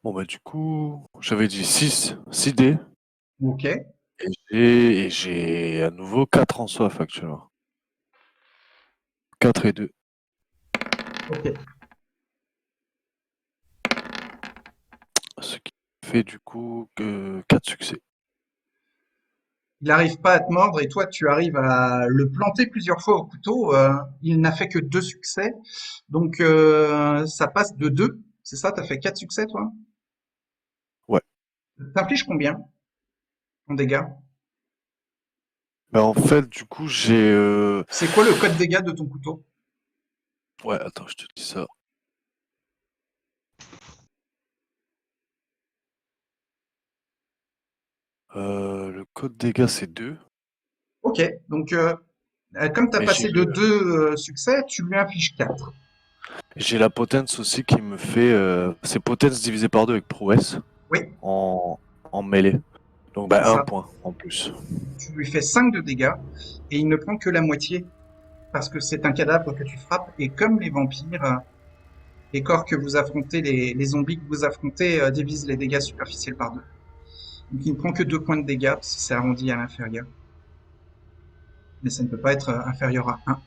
Bon, bah, du coup, j'avais dit 6 dés, Ok. et j'ai à nouveau 4 en soif actuellement. 4 et 2. Ok. Ce qui fait du coup que 4 succès. Il n'arrive pas à te mordre et toi, tu arrives à le planter plusieurs fois au couteau. Il n'a fait que 2 succès. Donc, ça passe de 2. C'est ça, t'as fait 4 succès, toi? Ouais. T'infliges combien en dégâts? Bah, en fait, du coup, j'ai. C'est quoi le code dégâts de ton couteau? Ouais, attends, je te dis ça. Le code dégâts, c'est 2. Ok. Donc, comme t'as Mais passé de 2 succès, tu lui infliges 4. j'ai la potence aussi qui me fait. C'est potence divisé par 2 avec prouesse Oui, en, en mêlée. Donc, c'est bah, un ça. point en plus. Tu lui fais 5 de dégâts et il ne prend que la moitié parce que c'est un cadavre que tu frappes et comme les vampires, les corps que vous affrontez, les zombies que vous affrontez divisent les dégâts superficiels par 2. Donc il ne prend que 2 points de dégâts si c'est arrondi à l'inférieur. Mais ça ne peut pas être inférieur à 1.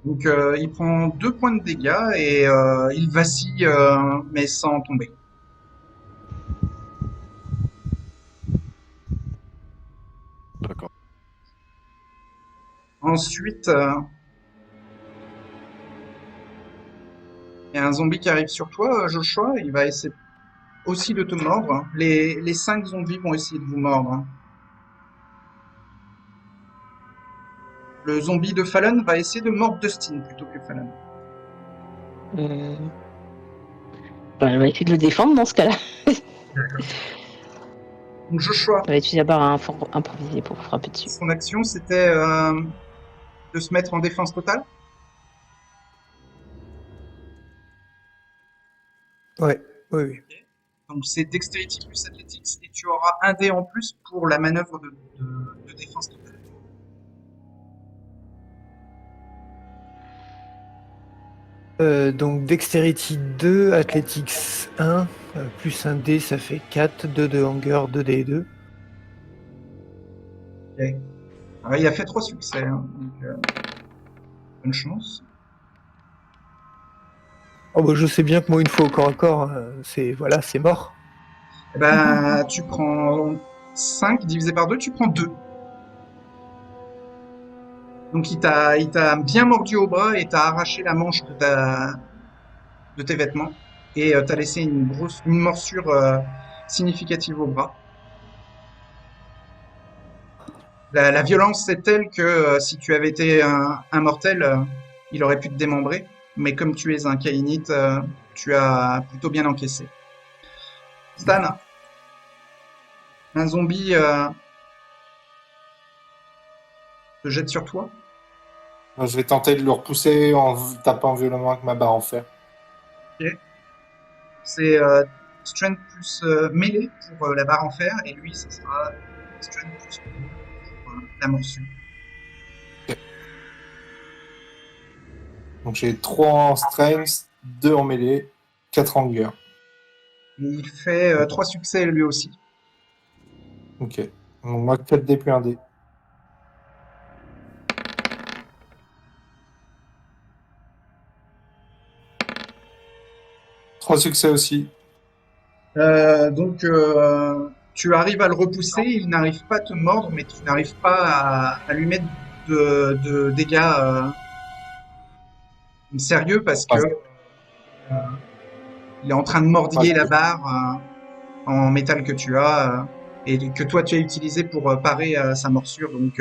Donc il prend 2 points de dégâts et il vacille mais sans tomber. D'accord. Ensuite, il y a un zombie qui arrive sur toi, Joshua. Il va essayer aussi de te mordre. Les 5 zombies vont essayer de vous mordre. Le zombie de Fallon va essayer de mordre Dustin plutôt que Fallon. Euh, elle va essayer de le défendre dans ce cas-là. D'accord. Donc Joshua, Elle va utiliser la barre à improviser pour frapper dessus. son action, c'était de se mettre en défense totale. Ouais, oui, oui. Donc c'est Dexterity plus Athletics et tu auras un dé en plus pour la manœuvre de défense totale. Donc Dexterity 2, Athletics 1, plus un D, ça fait 4, 2 de Hunger, 2 D et 2. Okay. Alors, il a fait 3 succès, hein, donc bonne chance. Oh bah, je sais bien que moi, une fois au corps à corps, c'est voilà, c'est mort. Eh ben, tu prends 5 divisé par 2, tu prends 2. Donc il t'a bien mordu au bras et t'a arraché la manche de tes vêtements et t'a laissé une morsure significative au bras. La violence est telle que si tu avais été un mortel, il aurait pu te démembrer. Mais comme tu es un Kainite, tu as plutôt bien encaissé. Stan, un zombie se jette sur toi. Je vais tenter de le repousser en tapant violemment avec ma barre en fer. Ok. C'est strength plus mêlée pour la barre en fer et lui, ce sera strength plus mêlée pour la morsure. Donc j'ai 3 en strength, 2 en mêlée, 4 en hunger. Et il fait 3 succès lui aussi. Ok. Donc moi 4 dés plus 1 dé. Trois succès aussi. Donc, tu arrives à le repousser, il n'arrive pas à te mordre, mais tu n'arrives pas à lui mettre de dégâts sérieux parce que Ah, il est en train de mordiller la ah, barre en métal que tu as et que toi tu as utilisé pour parer à sa morsure. Donc,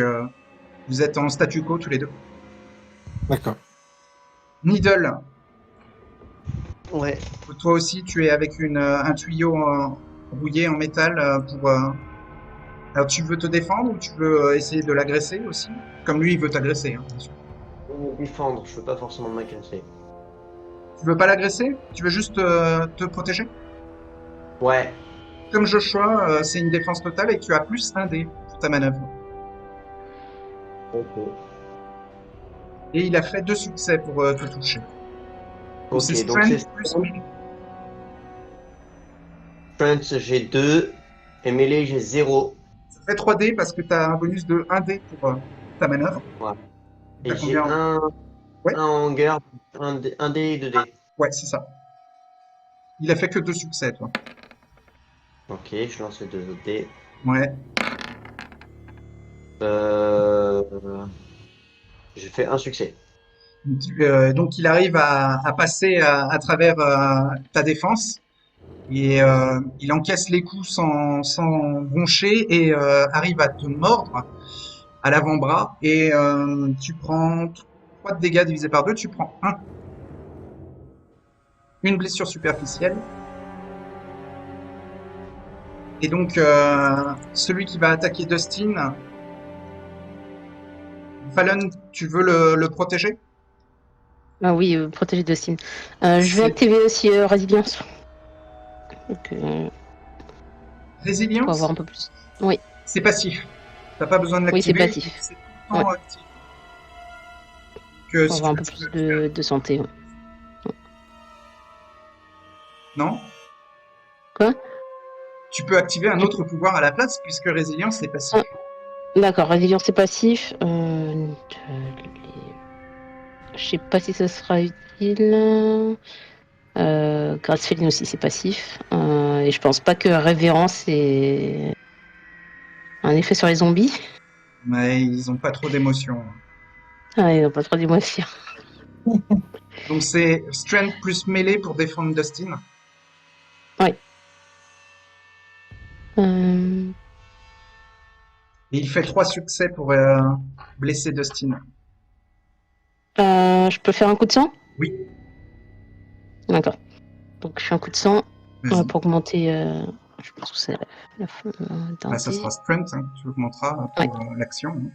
vous êtes en statu quo tous les deux. d'accord. Needle, Ouais. toi aussi tu es avec un tuyau rouillé en métal pour. Alors, tu veux te défendre ou tu veux essayer de l'agresser aussi? Comme lui, il veut t'agresser, hein, bien sûr. Me défendre, je veux pas forcément m'agresser. Tu veux pas l'agresser? Tu veux juste te protéger? Ouais. Comme Joshua, c'est une défense totale et tu as plus un dé pour ta manœuvre. Ok. Et il a fait 2 succès pour te toucher. Donc c'est Ok, donc c'est strength plus melee. Strength, j'ai 2. Et mêlée, j'ai 0. Ça fait 3D parce que tu as un bonus de 1D pour ta manœuvre. Et T'as j'ai combien en- Ouais. un en garde, un D et 2D. Ouais, c'est ça. Il a fait que 2 succès, toi. Ok, je lance les 2 D. Ouais. J'ai fait un succès. Donc il arrive à passer à travers ta défense et il encaisse les coups sans broncher et arrive à te mordre à l'avant-bras et tu prends 3 de dégâts divisé par 2, tu prends 1. Une blessure superficielle. Et donc celui qui va attaquer Dustin, Fallon, tu veux le protéger? Ah oui, protéger Dustin. Je vais activer aussi Résilience. Donc, pour Résilience, avoir un peu plus. Oui, c'est passif. T'as pas besoin de oui, c'est l'activer. passif. C'est tout le temps actif. Que Pour si avoir un tu peu veux, plus tu peux de santé. Ouais. Non? Quoi? Tu peux activer un autre pouvoir à la place puisque résilience c'est passif. D'accord, Résilience c'est passif. Je sais pas si ça sera utile. Grâce Féline aussi c'est passif. Et je pense pas que Révérence ait un effet sur les zombies. Mais ils ont pas trop d'émotions. Ah, ils n'ont pas trop d'émotion. Donc c'est strength plus mêlée pour défendre Dustin. Euh, Et il fait 3 succès pour blesser Dustin. je peux faire un coup de sang? Oui. D'accord. Donc je fais un coup de sang Vas-y. pour augmenter. Je pense que c'est la fin d'un Ça dé. sera strength hein, que tu augmenteras pour l'action. Hein.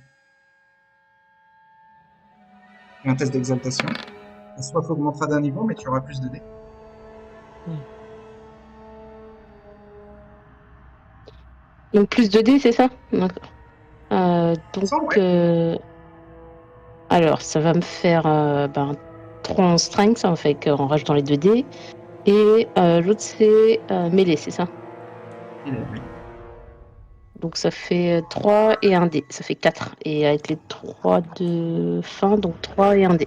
Et un test d'exaltation. La soif augmentera d'un niveau, mais tu auras plus de dés. Donc plus de dés, c'est ça? D'accord. Donc, Ça, ouais. alors, ça va me faire 3 en strength, ça me fait qu'on rajoute dans les 2 dés. Et l'autre, c'est mêlée, c'est ça? Il est, oui. Donc, ça fait 3 et 1 dé. Ça fait 4. Et avec les 3 de fin, donc 3 et 1 dé.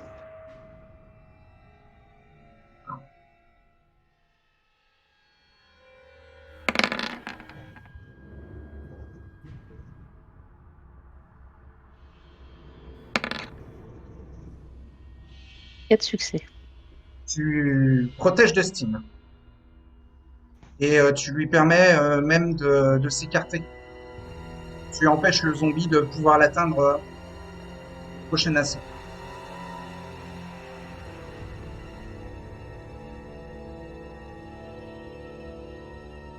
Quatre succès. Tu protèges Dustin. Et tu lui permets même de s'écarter. Tu empêches le zombie de pouvoir l'atteindre au prochain assaut.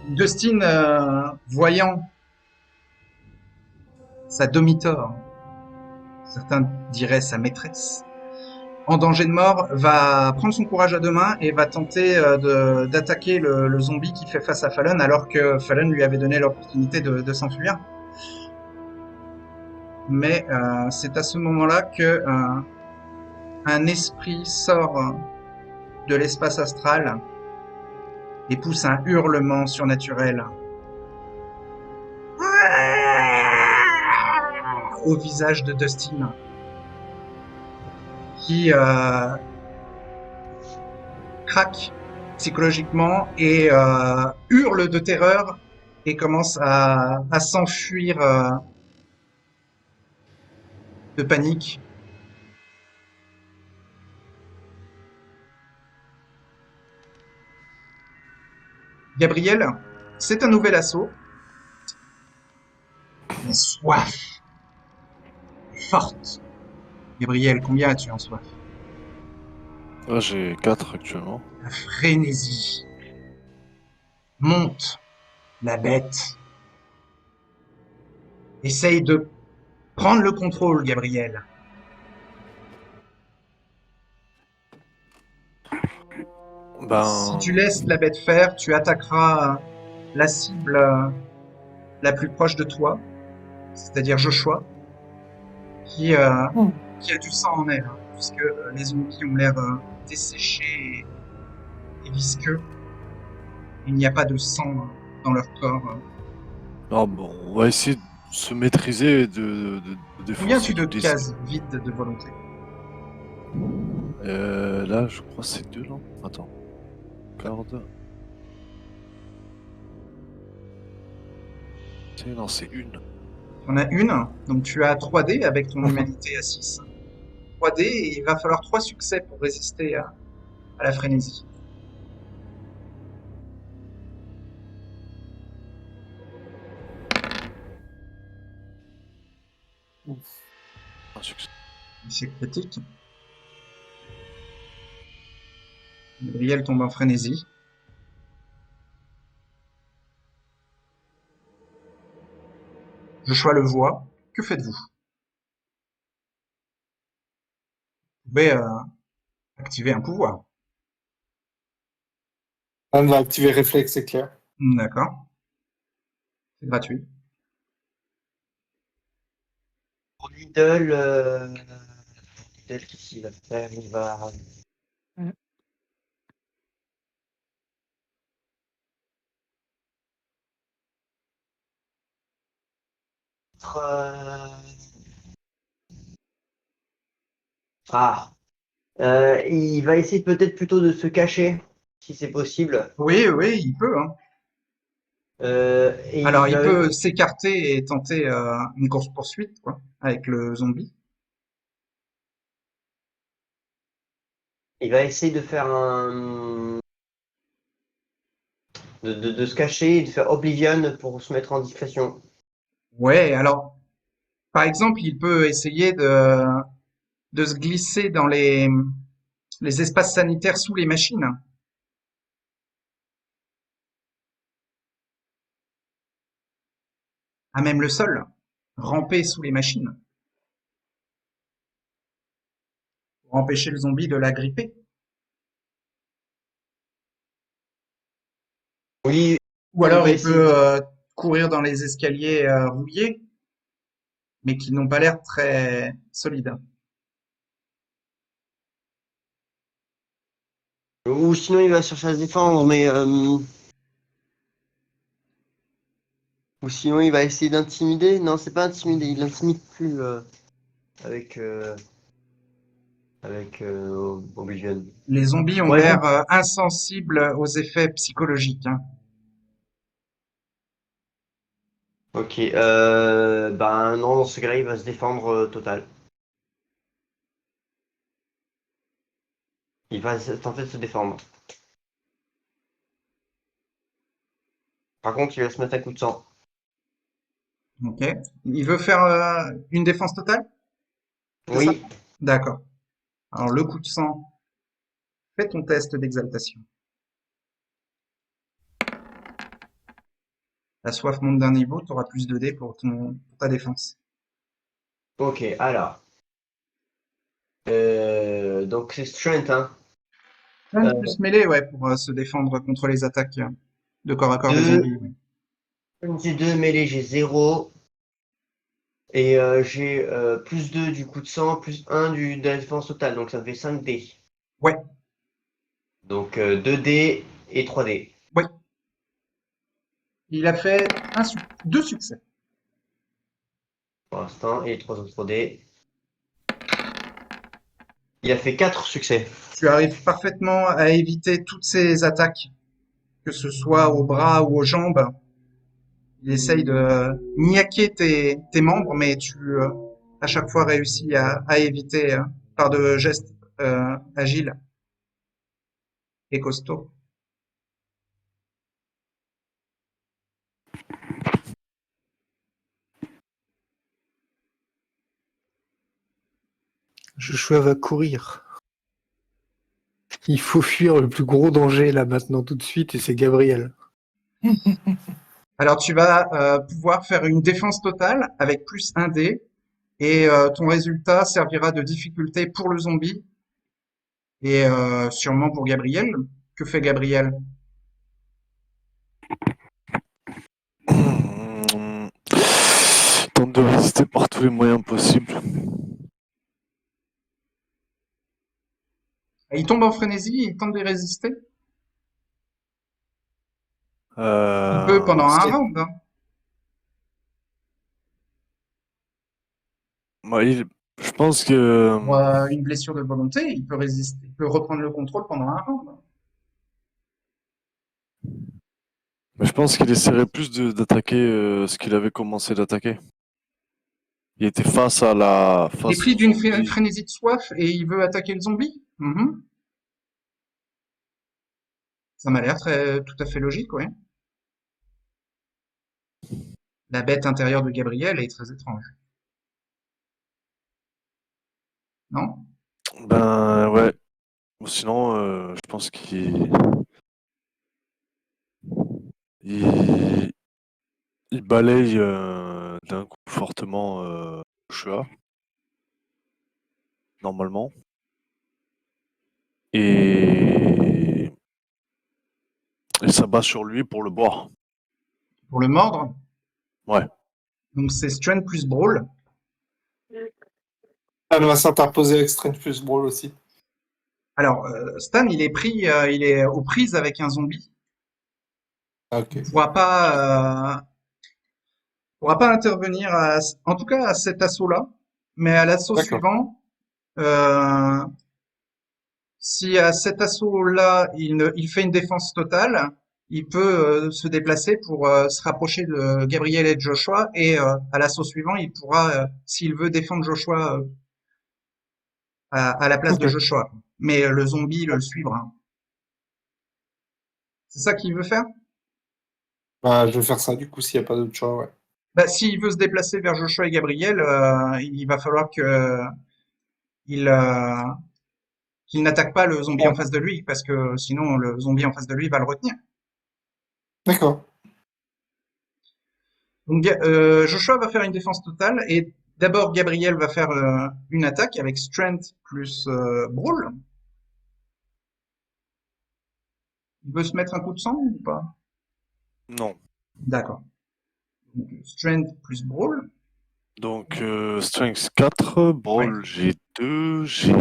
Dustin, voyant sa demi-tore, certains diraient sa maîtresse, en danger de mort, va prendre son courage à deux mains et va tenter d'attaquer le zombie qui fait face à Fallon alors que Fallon lui avait donné l'opportunité de s'enfuir. Mais c'est à ce moment-là que un esprit sort de l'espace astral et pousse un hurlement surnaturel au visage de Dustin, qui craque psychologiquement et hurle de terreur et commence à s'enfuir de panique. Gabriel, c'est un nouvel assaut. La soif est forte. Gabriel, combien as-tu en soif? Là, j'ai 4 actuellement. La frénésie monte. La bête essaye de prendre le contrôle, Gabriel. Si tu laisses la bête faire, tu attaqueras la cible la plus proche de toi, c'est-à-dire Joshua, qui a du sang en elle, hein, puisque les zombies ont l'air desséchés et visqueux. Il n'y a pas de sang dans leur corps. Ah bon, on va essayer de se maîtriser et de Combien défoncer tu de toutes les cases vides de volonté? Là, je crois que c'est 2 là. Attends. Corde. Non, c'est une. On a une, donc tu as 3 dés avec ton humanité à 6. 3 dés et il va falloir 3 succès pour résister à la frénésie. Un succès. C'est critique. Gabriel tombe en frénésie. Joshua le voit. Que faites-vous? Vous pouvez activer un pouvoir. On va activer réflexe, c'est clair. D'accord. C'est gratuit. Pour Lidl, qu'est-ce qu'il va faire? Il va. Euh, Ah, il va essayer peut-être plutôt de se cacher, si c'est possible. Oui, oui, il peut. Hein. Et Alors, il peut s'écarter et tenter une course-poursuite, quoi, avec le zombie. il va essayer de faire un. De se cacher et de faire Oblivion pour se mettre en discrétion. Ouais, alors, par exemple, il peut essayer de se glisser dans les espaces sanitaires sous les machines. À même le sol. Ramper sous les machines. Pour empêcher le zombie de l'agripper. Oui, Ou alors, va il essayer. peut courir dans les escaliers rouillés, mais qui n'ont pas l'air très solides. Ou sinon, il va chercher à se défendre, mais. Ou sinon, il va essayer d'intimider. Non, c'est pas intimider, il intimide plus avec, Oblivion. Les zombies ont Ouais, l'air insensibles aux effets psychologiques. Hein. ok. Ben non, dans ce cas-là, il va se défendre total. Il va tenter de se défendre. Par contre, il va se mettre un coup de sang. Ok. Il veut faire une défense totale? C'est ça? Oui, D'accord. Alors, le coup de sang, fais ton test d'exaltation. La soif monte d'un niveau, tu auras plus de dés pour ta défense. ok, alors. Donc c'est strength, hein. Un plus mêlée, ouais, pour se défendre contre les attaques de corps à corps des 2, zombies. Oui. j'ai 2 mêlées, j'ai 0. Et j'ai plus 2 du coup de sang, plus 1 de la défense totale. Donc ça me fait 5 dés. Ouais, Donc 2 dés et 3 dés. ouais. Il a fait 2 succès. Pour l'instant, et les 3 autres dés. Il a fait 4 succès. Tu arrives parfaitement à éviter toutes ces attaques, que ce soit aux bras ou aux jambes. Il essaye de niaquer tes membres, mais tu à chaque fois réussis à éviter par de gestes agiles et costauds. Joshua va courir. Il faut fuir le plus gros danger là maintenant tout de suite et c'est Gabriel. Alors tu vas pouvoir faire une défense totale avec plus 1 dé et ton résultat servira de difficulté pour le zombie et sûrement pour Gabriel. Que fait Gabriel? Tente de résister par tous les moyens possibles. Il tombe en frénésie, il tente de résister. Il peut pendant un round. Hein. Moi, je pense que Pour une blessure de volonté, il peut résister, il peut reprendre le contrôle pendant un round. je pense qu'il essaierait plus d'attaquer ce qu'il avait commencé d'attaquer. Il était face Il est face pris au d'une zombie. frénésie de soif et il veut attaquer le zombie. Mhm. Ça m'a l'air tout à fait logique, oui. La bête intérieure de Gabriel est très étrange. Non? Ben ouais. Ou sinon, je pense il, il balaye d'un coup fortement Joshua, normalement. Et il s'abat sur lui pour le boire. Pour le mordre. Ouais. Donc c'est Strength plus Brawl. Elle va s'interposer avec Strange plus Brawl aussi. Alors, Stan, il est aux prises avec un zombie. Ah, ok. Il pourra pas intervenir en tout cas à cet assaut-là, mais à l'assaut D'accord. suivant, euh, si à cet assaut-là, il fait une défense totale, il peut se déplacer pour se rapprocher de Gabriel et de Joshua, et à l'assaut suivant, il pourra, s'il veut, défendre Joshua à la place de Ok. Joshua. Mais le zombie le suivra. C'est ça qu'il veut faire? Bah, je vais faire ça du coup s'il n'y a pas d'autre choix, ouais. Bah, s'il veut se déplacer vers Joshua et Gabriel, il va falloir il, euh, qu'il n'attaque pas le zombie en Ouais. face de lui, parce que sinon le zombie en face de lui va le retenir. D'accord. Donc Joshua va faire une défense totale, et d'abord Gabriel va faire une attaque avec Strength plus Brawl. Il veut se mettre un coup de sang ou pas? Non. D'accord. Donc, Strength plus Brawl. Donc, Strength 4, Ouais, Brawl j'ai 2, j'ai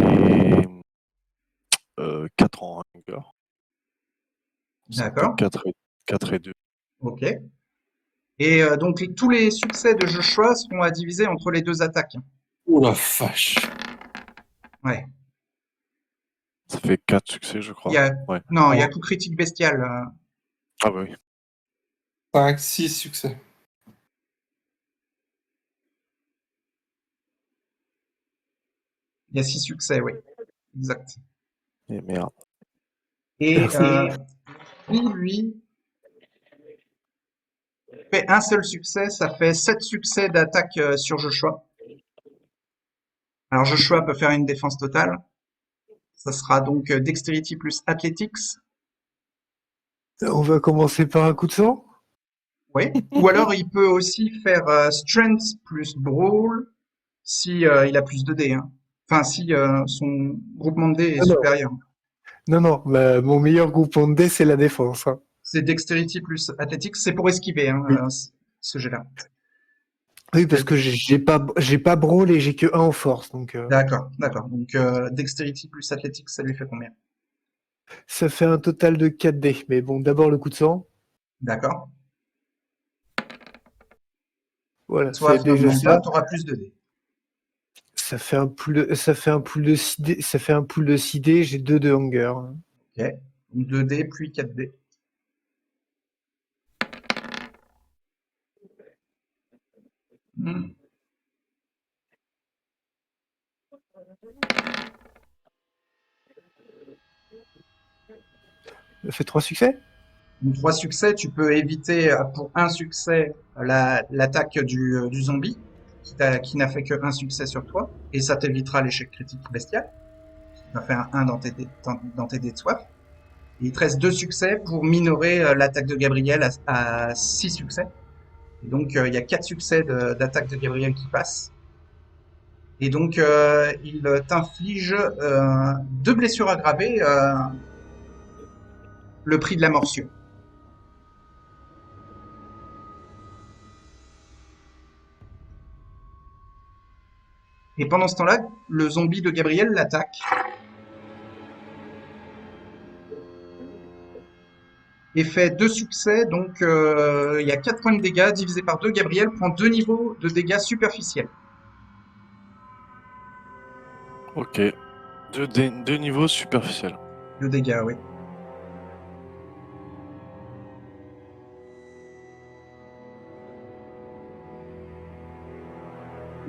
4 en Hunger. Ça me fait d'accord. 4 et 2. Ok. Et donc tous les succès de Joshua seront à diviser entre les deux attaques. Oh la vache. Ouais. Ça fait 4 succès, je Il crois. y a Ouais. non, il y a Oh, coup critique bestial. Ah bah oui. 5, 6 succès. Il y a 6 succès, oui. Exact. Et merde. Et Merci. lui fait un seul succès, ça fait 7 succès d'attaque sur Joshua. Alors Joshua peut faire une défense totale. Ça sera donc Dexterity plus Athletics. On va commencer par un coup de sang. Oui. Ou alors il peut aussi faire Strength plus Brawl si il a plus de dés. Hein. Enfin, si son groupement de dés est Non, non, supérieur. non, non. Bah, mon meilleur groupement de dés, c'est la défense. Hein. C'est Dexterity plus Athletics. C'est pour esquiver hein, Oui. ce jet-là. Oui, parce que j'ai pas brawl et j'ai que 1 en force. Donc, D'accord, d'accord. Donc Dexterity plus Athletics, ça lui fait combien? ça fait un total de 4 dés. Mais bon, d'abord le coup de sang. D'accord. Voilà, c'est Soif déjà n'augmente pas, ça. tu auras plus de dés. Ça fait un pool de 6 dés. Ça fait un pool de 6 dés. J'ai 2 de hunger. Ok. Donc 2 dés puis 4 dés. Hmm. Ça fait 3 succès. Donc 3 succès, tu peux éviter pour un succès l'attaque du zombie qui n'a fait que un succès sur toi, et ça t'évitera l'échec critique bestial. Tu vas faire un 1 dans tes dés de soif. Et il te reste 2 succès pour minorer l'attaque de Gabriel à 6 succès. Et donc il y a 4 succès d'attaque de Gabriel qui passent. Et donc il t'inflige 2 blessures aggravées, le prix de la morsure. Et pendant ce temps-là, le zombie de Gabriel l'attaque. et fait 2 succès, donc il y a 4 points de dégâts divisé par 2. Gabriel prend 2 niveaux de dégâts superficiels. Ok. Deux niveaux superficiels. De dégâts, oui.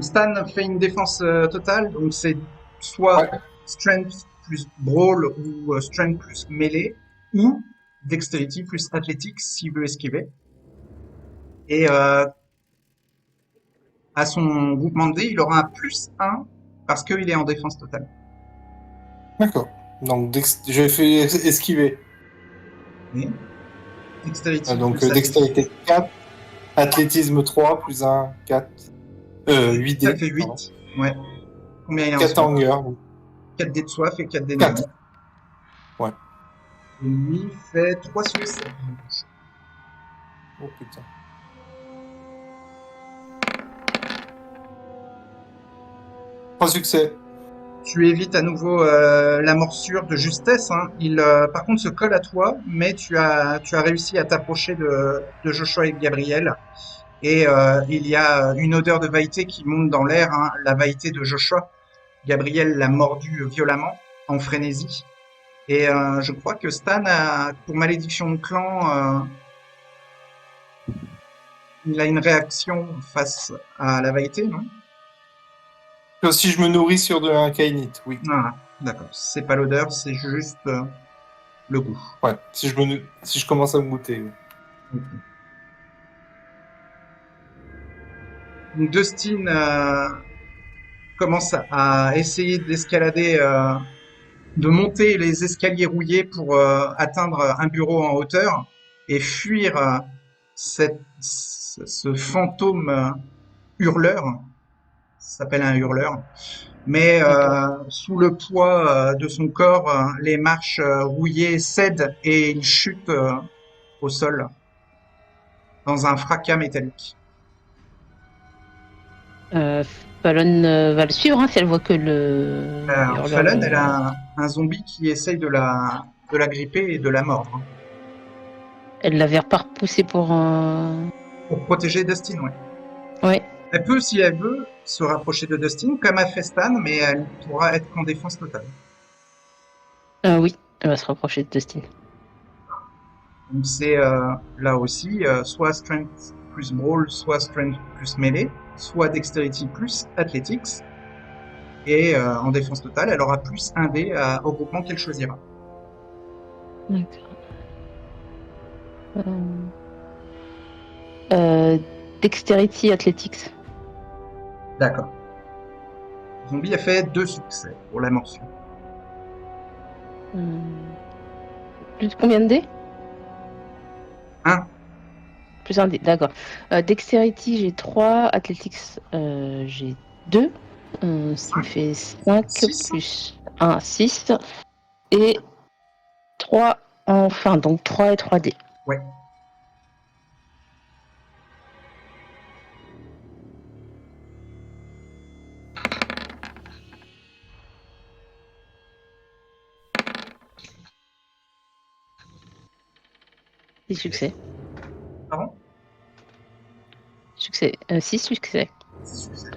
Stan fait une défense totale, donc c'est soit Ouais. strength plus brawl ou strength plus mêlée, ou dexterity plus athletics s'il veut esquiver. Et à son groupement de dés, il aura un +1 parce qu'il est en défense totale. D'accord. Donc, j'ai fait esquiver. Oui. Dexterity Donc, plus dextérité 4, athlétisme 3, plus 1, 4. 8 Ça dés. fait 8. pardon. Ouais. Combien il y a en 4 soif? hunger. 4 dés de soif et 4 dés de 4. magie. Ouais. Et lui fait 3 succès. Oh putain. Trois succès. Tu évites à nouveau la morsure de justesse. Hein. Il, par contre, se colle à toi, mais tu as réussi à t'approcher de Joshua et Gabriel. Et il y a une odeur de vailleté qui monte dans l'air, hein, la vailleté de Joshua. Gabriel l'a mordu violemment, en frénésie. Et je crois que Stan, pour malédiction de clan, il a une réaction face à la vailleté, non? Si je me nourris sur de un kainite, oui. Ah, d'accord. C'est pas l'odeur, c'est juste le goût. Ouais. Si je commence à me goûter. Oui. Donc Dustin commence à essayer d'escalader, de monter les escaliers rouillés pour atteindre un bureau en hauteur et fuir ce fantôme hurleur. Ça s'appelle un hurleur. Mais sous le poids de son corps, les marches rouillées cèdent et il chute au sol dans un fracas métallique. Fallon va le suivre hein, si elle voit que le. hurleur Fallon, le- elle a un zombie qui essaye de la gripper et de la mordre. Hein. Elle l'avait pas repoussé pour. Pour protéger Dustin, ouais. Ouais. Elle peut, si elle veut, se rapprocher de Dustin, comme a fait Stan, mais elle pourra être en défense totale. Oui, elle va se rapprocher de Dustin. Donc c'est là aussi, soit Strength plus Brawl, soit Strength plus Melee, soit Dexterity plus Athletics. Et en défense totale, elle aura plus 1 dé au groupement qu'elle choisira. D'accord. Dexterity Athletics. D'accord. Zombie a fait 2 succès pour la morsure. Plus de combien de dés 1. Plus un dé, d'accord. Dexterity, j'ai 3. Athletics, j'ai 2. Ça me fait 5 6. plus 1, 6. Et 3 enfin, donc 3 et 3 dés. Ouais. Des succès. Pardon? Succès. 6 succès. 6 succès.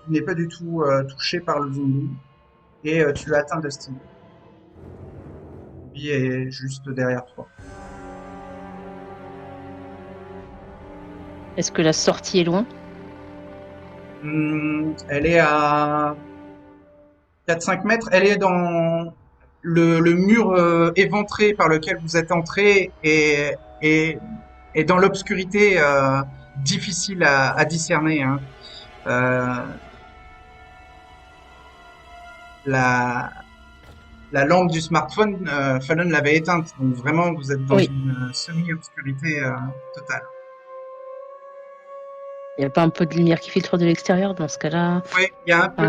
Tu n'es pas du tout touché par le zombie. Et tu atteins Dustin. Le zombie est juste derrière toi. Est-ce que la sortie est loin? Elle est à 4-5 mètres. Elle est dans le mur éventré par lequel vous êtes entré et dans l'obscurité difficile à discerner. Hein. La lampe du smartphone, Fallon l'avait éteinte. Donc vraiment, vous êtes dans Oui. une semi-obscurité totale. Il n'y a pas un peu de lumière qui filtre de l'extérieur dans ce cas-là? Oui, il y a un peu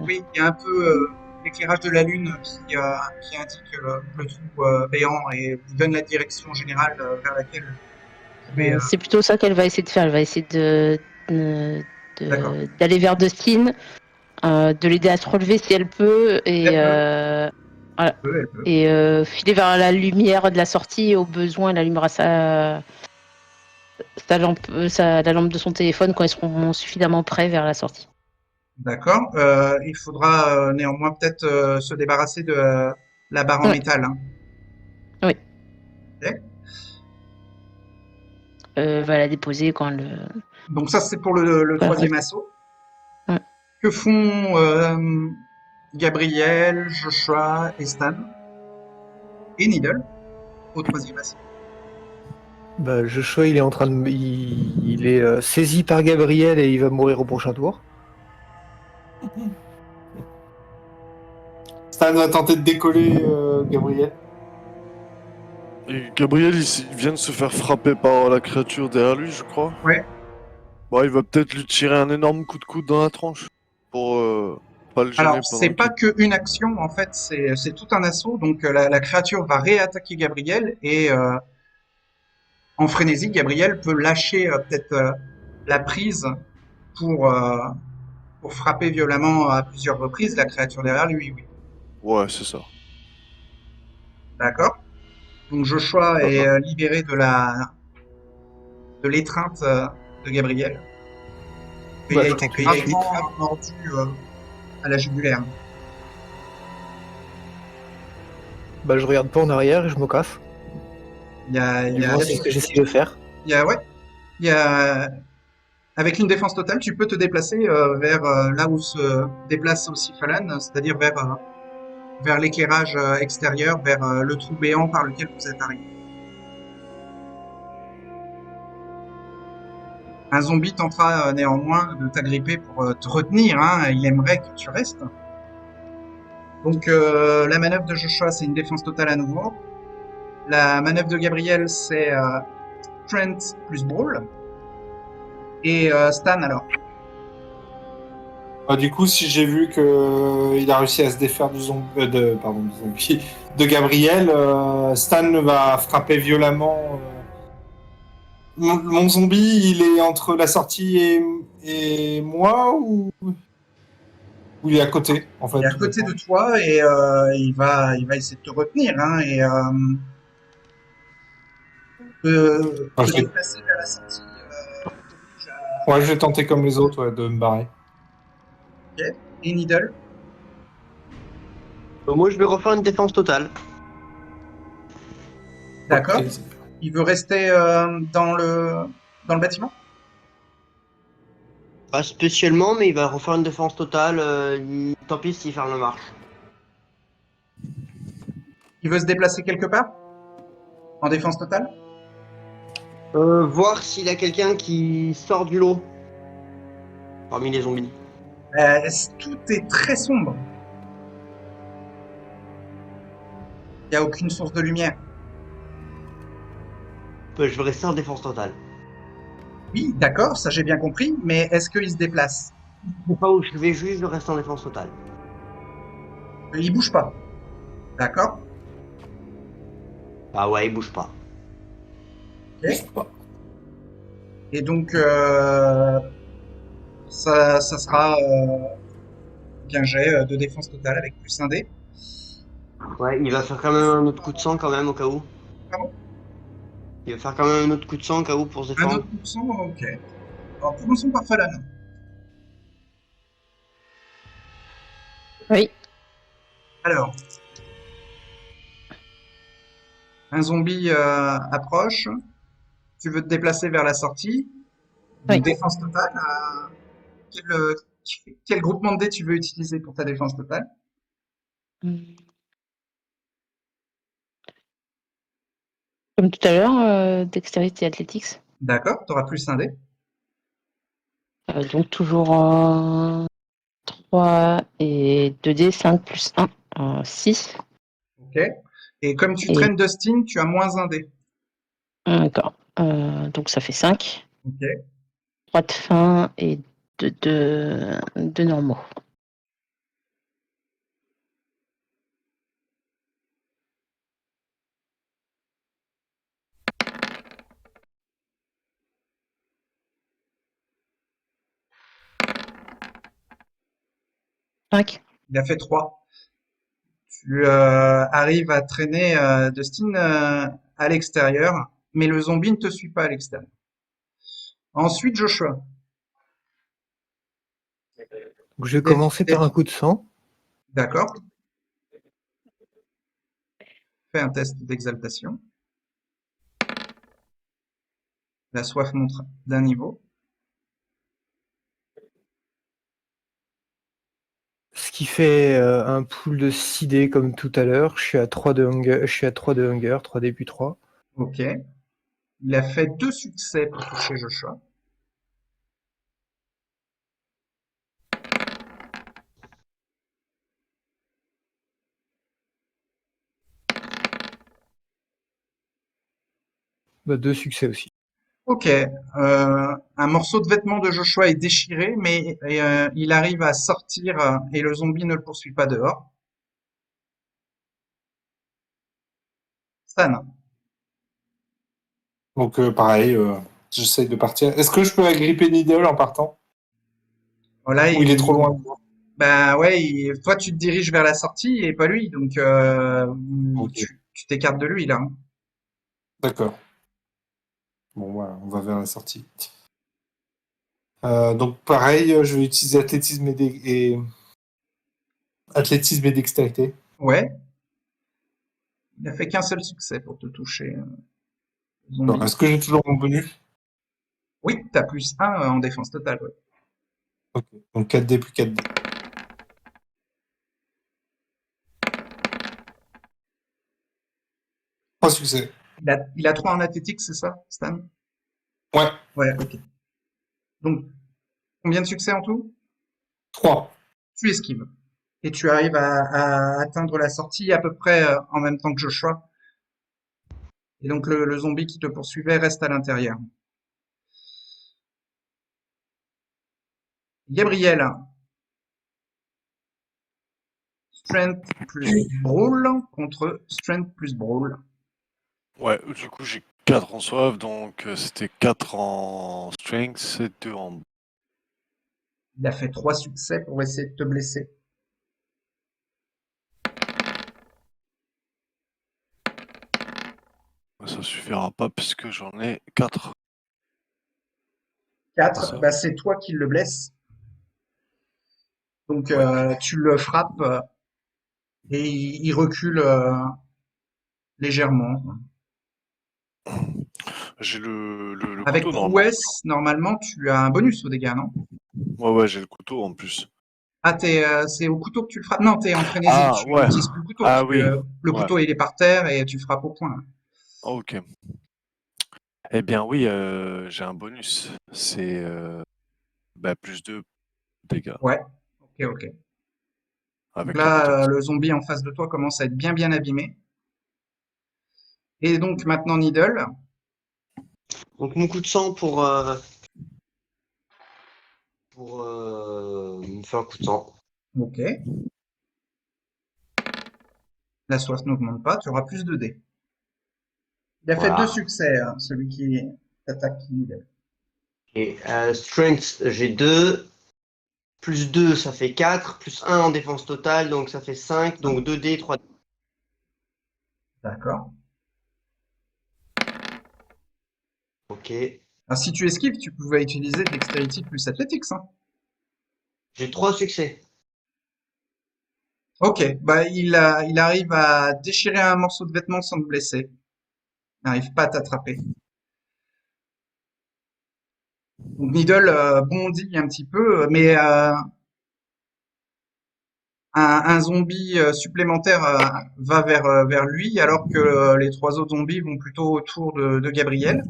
il y a un peu l'éclairage de la lune qui indique le trou béant et vous donne la direction générale vers laquelle vous pouvez. C'est plutôt ça qu'elle va essayer de faire. Elle va essayer D'accord. d'aller vers Dustin, de l'aider à se relever si elle peut. Et Voilà. Elle peut. Et filer vers la lumière de la sortie et au besoin, elle allumera sa lampe, la lampe de son téléphone quand ils seront suffisamment près vers la sortie. D'accord. Il faudra néanmoins peut-être se débarrasser de la barre en Ouais. métal. Hein. Oui. Ok. Va la déposer quand le. Donc ça, c'est pour le Voilà. troisième assaut. Ouais. Que font Gabriel, Joshua et Stan et Needle au troisième assaut? Bah, Joshua, il est en train de. Il est saisi par Gabriel et il va mourir au prochain tour. Stan va tenter de décoller Gabriel. Et Gabriel, il vient de se faire frapper par la créature derrière lui, je crois. Ouais. Bon, il va peut-être lui tirer un énorme coup de coude dans la tronche pour pas le gêner Alors, c'est pendant pas qu'il... qu'une action, en fait, c'est tout un assaut. Donc, la créature va réattaquer Gabriel et en frénésie, Gabriel peut lâcher peut-être la prise pour, euh, pour frapper violemment à plusieurs reprises la créature derrière lui. Oui. Ouais, c'est ça. D'accord? Donc, Joshua Ça est va. libéré de l'étreinte de Gabriel. Et Bah, il a je été tente une suite. gravement mordu à la jugulaire. Bah, je regarde pas en arrière et je me casse. Il Du y a, moins, c'est ce que j'essaie de faire. ouais, il y a, avec une défense totale, tu peux te déplacer vers là où se déplace aussi Falan, c'est-à-dire vers l'éclairage extérieur, vers le trou béant par lequel vous êtes arrivé. Un zombie tentera néanmoins de t'agripper pour te retenir, hein, il aimerait que tu restes. Donc la manœuvre de Joshua, c'est une défense totale à nouveau. La manœuvre de Gabriel, c'est Strength plus Brawl. Et Stan, alors. Du coup, si j'ai vu que il a réussi à se défaire du zombie, du zombie, de Gabriel, Stan va frapper violemment. Mon zombie, il est entre la sortie et moi ou il est à côté, en Il fait, est à tout côté dépend. de toi et il va essayer de te retenir, hein, et Enfin, te déplacer vers la sortie t'oblige ouais, je vais tenter comme les autres, ouais, de me barrer. ok. Et Needle, Moi, je vais refaire une défense totale. d'accord. Ok. Il veut rester dans le bâtiment? Pas spécialement, mais il va refaire une défense totale. Tant pis s'il ferme la marche. Il veut se déplacer quelque part? En défense totale? Voir s'il y a quelqu'un qui sort du lot parmi les zombies. Tout est très sombre. Il n'y a aucune source de lumière. Je vais rester en défense totale. Oui, d'accord, ça j'ai bien compris, mais est-ce qu'il se déplace? Je sais pas où je vais juste, je reste en défense totale. Il bouge pas. D'accord? Ah ouais, il bouge pas. Ok. Je sais pas. Et donc, ça sera bien jet de défense totale avec plus un dé. Ouais, il va faire quand même un autre coup de sang quand même au cas où. Pardon? Il va faire quand même un autre coup de sang au cas où pour se Un défendre. autre coup de sang? Ok. Alors, commençons par Falan. Oui. Alors, un zombie approche. Tu veux te déplacer vers la sortie. Oui. Donc, défense totale. Quel, euh, quel groupement de dés tu veux utiliser pour ta défense totale? Comme tout à l'heure, dextérité athletics. D'accord, tu auras plus un dé. Donc toujours 3 et 2D, 5 plus 1, 6. Ok. Et comme tu Et traînes Dustin, tu as moins un dé. d'accord. Donc ça fait 5. Ok. 3 de fin et 2 normaux. Cinq. Il a fait 3. Tu arrives à traîner Dustin à l'extérieur, mais le zombie ne te suit pas à l'extérieur. Ensuite, Joshua. Donc, je vais commencer par un coup de sang. D'accord. Fais un test d'exaltation. La soif monte d'un niveau. Ce qui fait un pool de 6 dés comme tout à l'heure. Je suis à 3 de hunger, 3 dés puis 3. Ok. Il a fait 2 succès pour toucher Joshua. Bah, 2 succès aussi. Ok. Un morceau de vêtement de Joshua est déchiré, mais il arrive à sortir et le zombie ne le poursuit pas dehors. Stan. Donc, pareil, j'essaye de partir. Est-ce que je peux agripper Needle en partant? Voilà, Ou il est trop loin? Bah ouais, toi tu te diriges vers la sortie et pas lui, donc Ok. tu t'écartes de lui là. Hein. D'accord. Bon, voilà, on va vers la sortie. Donc, pareil, je vais utiliser athlétisme et dextérité. Ouais. Il a fait qu'un seul succès pour te toucher, zombie. Alors, est-ce que j'ai toujours mon bonus? Oui, t'as plus 1 en défense totale. Ouais. Ok. Donc 4D plus 4D. Trois succès. Il a 3 en athlétique, c'est ça, Stan? Ouais, Ouais, ok. Donc, combien de succès en tout? 3. Tu esquives. Et tu arrives à atteindre la sortie à peu près en même temps que Joshua. Et donc le zombie qui te poursuivait reste à l'intérieur. Gabriel, Strength plus Brawl contre Strength plus Brawl. Ouais, du coup, j'ai 4 en soif, donc c'était 4 en strength et 2 en. Il a fait 3 succès pour essayer de te blesser. Ça suffira pas puisque j'en ai 4. 4, Ça. bah c'est toi qui le blesse. Donc Ouais. tu le frappes et il recule légèrement. J'ai le Avec couteau normalement. prouesse, normalement, tu as un bonus aux dégâts, non? Ouais, j'ai le couteau en plus. Ah, c'est au couteau que tu le frappes? Non, t'es en frénésie, Ah, tu ouais. n'utilises plus le couteau, Ah parce oui. que le Ouais. couteau, il est par terre et tu frappes au point. Ok. Eh bien, oui, j'ai un bonus. C'est plus 2 dégâts Ouais, ok. Donc avec la là, protection. le zombie en face de toi commence à être bien abîmé. Et donc maintenant, Needle. Donc mon coup de sang pour me faire un coup de sang. Ok. La soif n'augmente pas, tu auras plus de dés. Il a fait 2 Voilà. succès, hein, celui qui attaque Needle. Et strength, j'ai 2. Plus 2, ça fait 4. Plus 1 en défense totale, donc ça fait 5. Donc 2D, 3D. D'accord. Ok. Alors, si tu esquives, tu pouvais utiliser Dexterity plus Athletics. Hein. J'ai 3 succès. Ok, bah il arrive à déchirer un morceau de vêtement sans te blesser. Il n'arrive pas à t'attraper. Donc Needle bondit un petit peu, mais un zombie supplémentaire va vers lui, alors que les 3 autres zombies vont plutôt autour de Gabriel.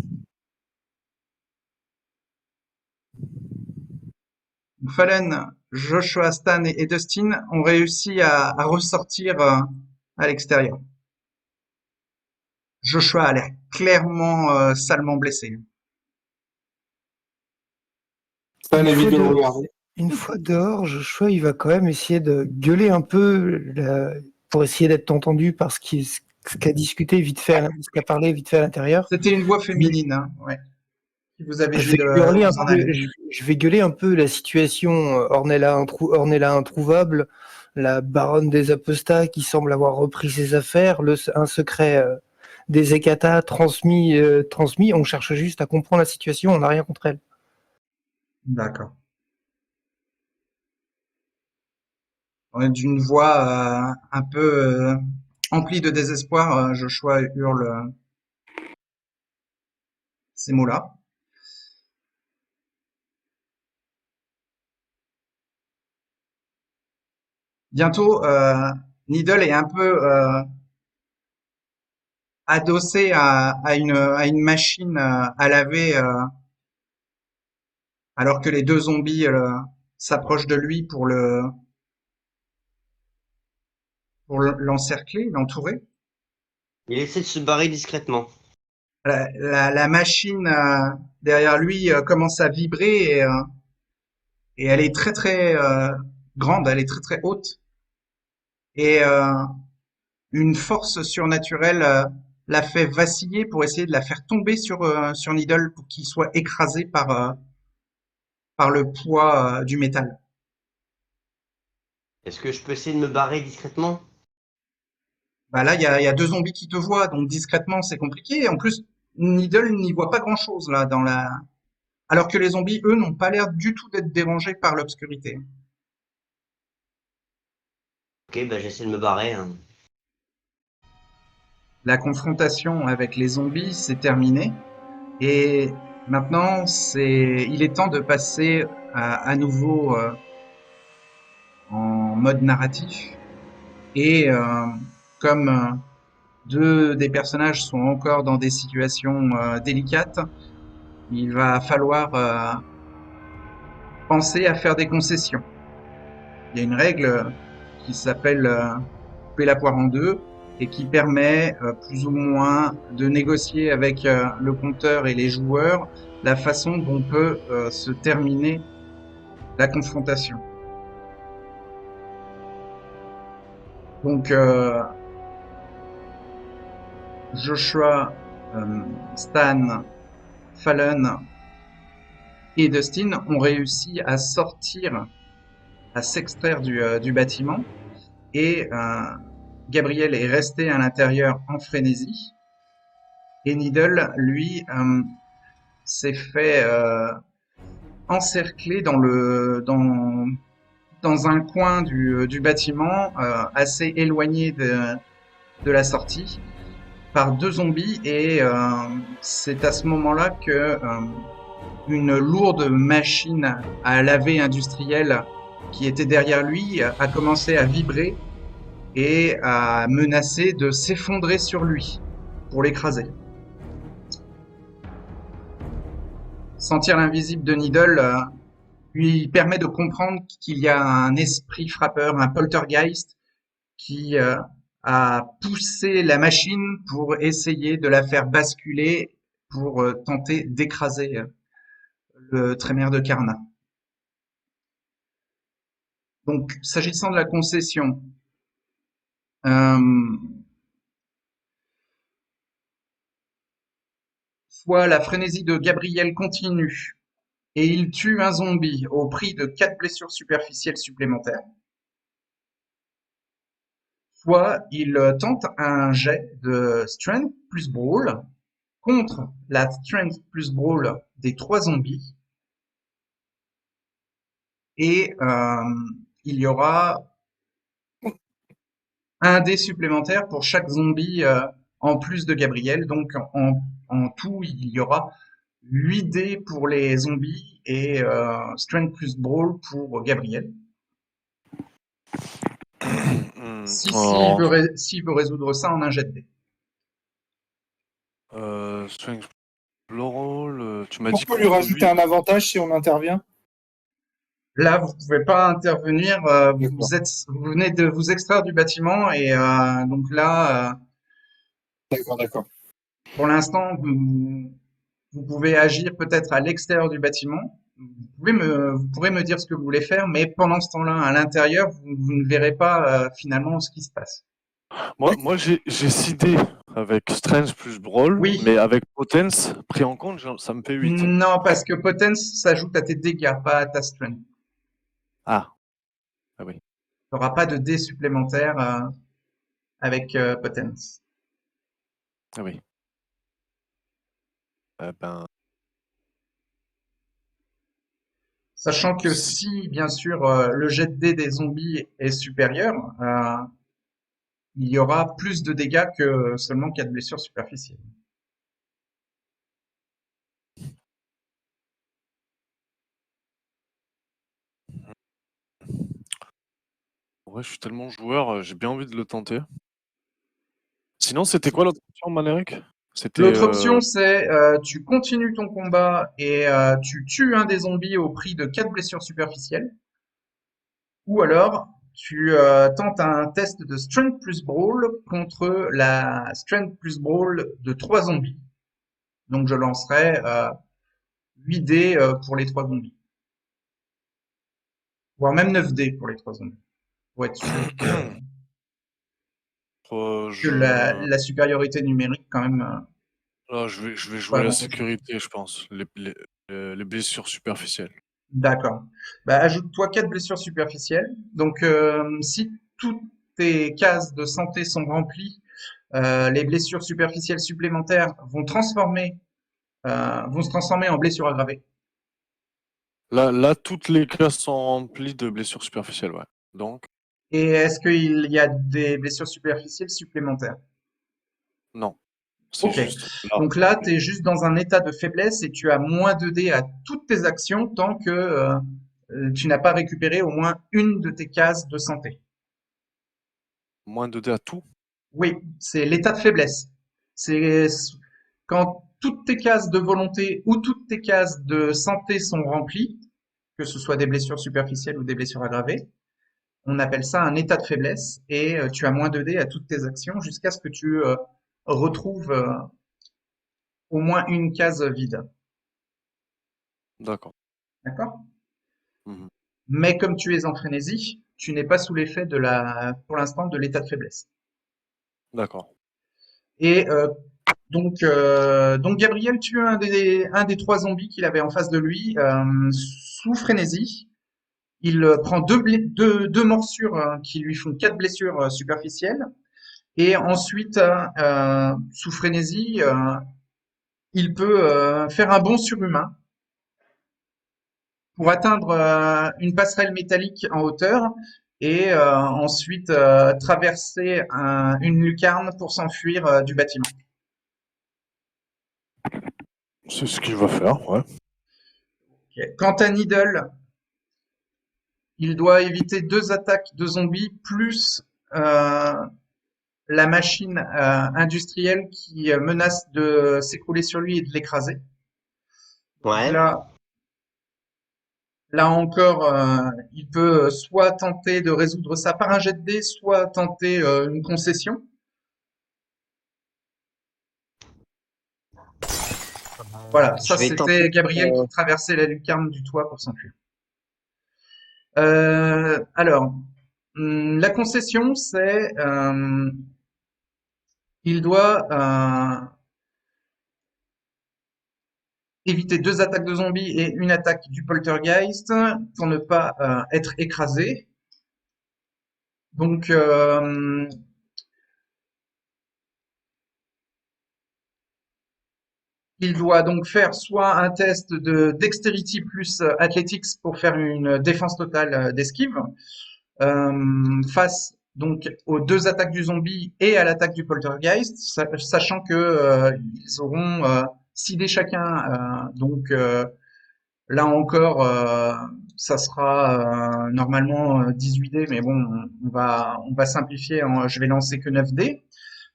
Fallen, Joshua, Stan et Dustin ont réussi à ressortir à l'extérieur. Joshua a l'air clairement salement blessé. Stan évite de le regarder. Une fois dehors, Joshua, il va quand même essayer de gueuler un peu pour essayer d'être entendu par ce qu'a discuté vite fait, ce qu'a parlé vite fait à l'intérieur. C'était une voix féminine, hein, ouais. Qui vous avez Je dit vais hurler un vous en peu, aller. je vais gueuler un peu la situation Ornella introuvable. la baronne des apostats qui semble avoir repris ses affaires, un secret des Ekata transmis. On cherche juste à comprendre la situation, on n'a rien contre elle. D'accord. D'une voix un peu emplie de désespoir, Joshua hurle ces mots-là. Bientôt, Needle est un peu adossé à une machine à laver alors que les deux zombies s'approchent de lui pour l'encercler, l'entourer. Il essaie de se barrer discrètement. La machine derrière lui commence à vibrer et elle est très très grande, elle est très très haute et une force surnaturelle la fait vaciller pour essayer de la faire tomber sur Needle pour qu'il soit écrasé par le poids du métal. Est-ce que je peux essayer de me barrer discrètement? Bah là, il y a deux zombies qui te voient, donc discrètement, c'est compliqué. En plus, Needle n'y voit pas grand-chose là dans la. Alors que les zombies, eux, n'ont pas l'air du tout d'être dérangés par l'obscurité. Ok, bah j'essaie de me barrer. Hein. La confrontation avec les zombies, c'est terminé. Et maintenant, il est temps de passer à nouveau en mode narratif. Et comme deux des personnages sont encore dans des situations délicates, il va falloir penser à faire des concessions. Il y a une règle qui s'appelle couper la poire en deux et qui permet plus ou moins de négocier avec le compteur et les joueurs la façon dont peut se terminer la confrontation. Donc Joshua, Stan, Fallon et Dustin ont réussi à s'extraire du bâtiment et Gabriel est resté à l'intérieur en frénésie et Needle, lui, s'est fait encercler dans un coin du bâtiment assez éloigné de la sortie par deux zombies et c'est à ce moment-là que une lourde machine à laver industrielle qui était derrière lui a commencé à vibrer et à menacer de s'effondrer sur lui pour l'écraser. Sentir l'invisible de Needle lui permet de comprendre qu'il y a un esprit frappeur, un poltergeist qui a poussé la machine pour essayer de la faire basculer pour tenter d'écraser le trémère de Karna. Donc, s'agissant de la concession, soit la frénésie de Gabriel continue et il tue un zombie au prix de 4 blessures superficielles supplémentaires, soit il tente un jet de Strength plus Brawl contre la Strength plus Brawl des 3 zombies et il y aura un dé supplémentaire pour chaque zombie en plus de Gabriel. Donc en tout, il y aura 8 dés pour les zombies et Strength plus Brawl pour Gabriel. S'il veut résoudre ça en un jet de dés. Strength Brawl, tu m'as On dit peut lui rajouter un avantage si on intervient? Là, vous pouvez pas intervenir. Vous venez de vous extraire du bâtiment et donc là, D'accord. pour l'instant, vous pouvez agir peut-être à l'extérieur du bâtiment. Vous pourrez me dire ce que vous voulez faire, mais pendant ce temps-là, à l'intérieur, vous ne verrez pas finalement ce qui se passe. Moi j'ai 6 dés avec Strength plus Brawl, Oui. mais avec Potence pris en compte, ça me fait 8. Non, parce que Potence s'ajoute à tes dégâts, pas à ta strength. Ah oui. n'auras pas de dés supplémentaires avec Potence. Ah oui. Ben, Sachant que si, bien sûr, le jet de dés des zombies est supérieur, il y aura plus de dégâts que seulement 4 blessures superficielles. ouais, je suis tellement joueur, j'ai bien envie de le tenter. Sinon, c'était quoi l'autre option, Maléric? C'était L'autre option, c'est tu continues ton combat et tu tues un des zombies au prix de 4 blessures superficielles. Ou alors, tu tentes un test de Strength plus Brawl contre la Strength plus Brawl de 3 zombies. Donc je lancerai 8 dés pour les 3 zombies. Voire même 9 dés pour les 3 zombies. Pour être sûr que je... la supériorité numérique quand même Là, je vais pas jouer la grand-chose. sécurité, je pense. Les blessures superficielles. D'accord. Bah, ajoute-toi 4 blessures superficielles. Donc si toutes tes cases de santé sont remplies, les blessures superficielles supplémentaires vont se transformer en blessures aggravées. Là, toutes les classes sont remplies de blessures superficielles, ouais. Donc, Et est-ce qu'il y a des blessures superficielles supplémentaires? non. C'est Ok. juste là. Donc là, tu es juste dans un état de faiblesse et tu as moins 2 dés à toutes tes actions tant que tu n'as pas récupéré au moins une de tes cases de santé. Moins de dés à tout. Oui, c'est l'état de faiblesse. C'est quand toutes tes cases de volonté ou toutes tes cases de santé sont remplies, que ce soit des blessures superficielles ou des blessures aggravées, on appelle ça un état de faiblesse et tu as moins 2 dés à toutes tes actions jusqu'à ce que tu retrouves au moins une case vide. D'accord. D'accord? Mhm. Mais comme tu es en frénésie, tu n'es pas sous l'effet pour l'instant, de l'état de faiblesse. D'accord. Et donc Gabriel tue un des 3 zombies qu'il avait en face de lui sous frénésie. Il prend deux morsures qui lui font 4 blessures superficielles. Et ensuite, sous frénésie, il peut faire un bond surhumain pour atteindre une passerelle métallique en hauteur et ensuite traverser une lucarne pour s'enfuir du bâtiment. C'est ce qu'il va faire, ouais. Okay. Quant à Needle, il doit éviter 2 attaques de zombies plus la machine industrielle qui menace de s'écrouler sur lui et de l'écraser. Ouais. Là encore, il peut soit tenter de résoudre ça par un jet de dés, soit tenter une concession. Voilà, ça Je vais c'était tenter. Gabriel qui traversait la lucarne du toit pour s'enfuir. Alors, la concession, c'est il doit éviter 2 attaques de zombies et une attaque du poltergeist pour ne pas être écrasé. Donc, il doit donc faire soit un test de dexterity plus athletics pour faire une défense totale d'esquive face donc aux 2 attaques du zombie et à l'attaque du poltergeist, sachant que ils auront 6 dés chacun. Donc là encore, ça sera normalement 18 dés, mais bon, on va simplifier. Je vais lancer que 9 dés.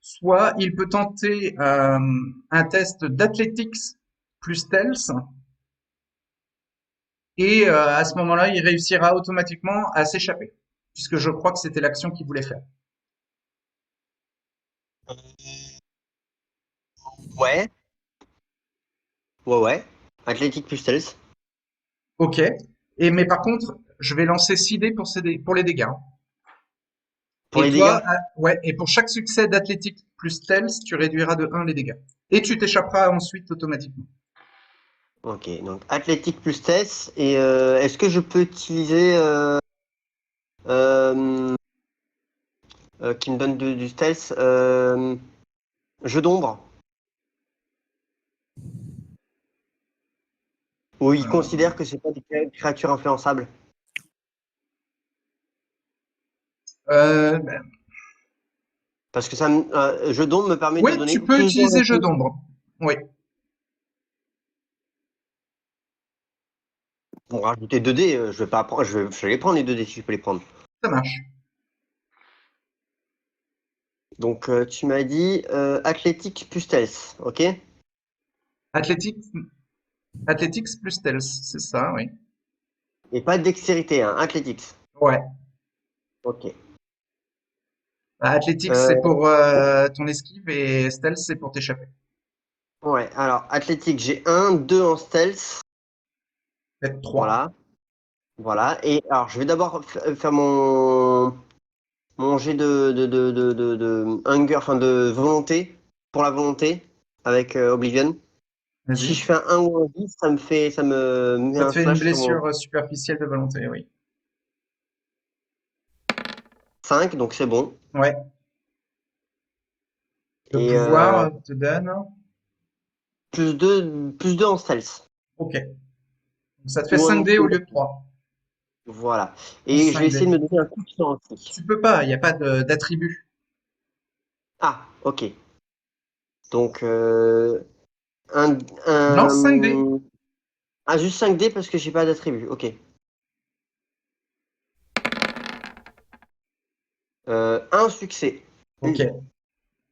Soit il peut tenter un test d'athletics plus stealth, et à ce moment-là, il réussira automatiquement à s'échapper, puisque je crois que c'était l'action qu'il voulait faire. Ouais. Ouais. Athlétique plus stealth. Ok. Mais par contre, je vais lancer 6 dés pour les dégâts. Pour Et les toi, dégâts. ouais, et pour chaque succès d'athlétique plus stealth, tu réduiras de 1 les dégâts. Et tu t'échapperas ensuite automatiquement. Ok, donc athlétique plus stealth. Et est-ce que je peux utiliser qui me donne du stealth. Jeu d'ombre. Où il considère que c'est pas des créatures influençables. Ben, Parce que ça, jeu d'ombre me permet de oui, donner tu peux plus utiliser jeu de- d'ombre. Oui, Pour rajouter 2 dés, je vais pas prendre, je vais les prendre les 2 dés si je peux les prendre. ça marche. Donc tu m'as dit athlétique plus stealth, ok? Athletics, Athletics plus stealth, c'est ça, oui. Et pas de dextérité, hein, athletics. Ouais. Ok. Bah, Athletics, Euh, c'est pour ton esquive et stealth, c'est pour t'échapper. Ouais, alors athlétique, j'ai 1, 2 en stealth. Peut-être 3. Voilà. Voilà. Et alors je vais d'abord faire mon jet de hunger, enfin de volonté, pour la volonté, avec Oblivion. Si Vas-y. je fais un 1 ou un 10, ça me met Ça te un fait une slash sur mon blessure superficielle de volonté, oui. 5, donc c'est bon. Ouais. Le Et pouvoir te donne. plus 2 en stealth. Ok. Donc, ça te fait Ou 5 dés au lieu de 3. voilà. Et je vais 5 essayer de dés. me donner un coup de sang aussi. Tu peux pas, il n'y a pas d'attribut. Ah, ok. Donc, Lance 5 dés. juste 5 dés parce que j'ai pas d'attribut. Ok. Un succès. Ok.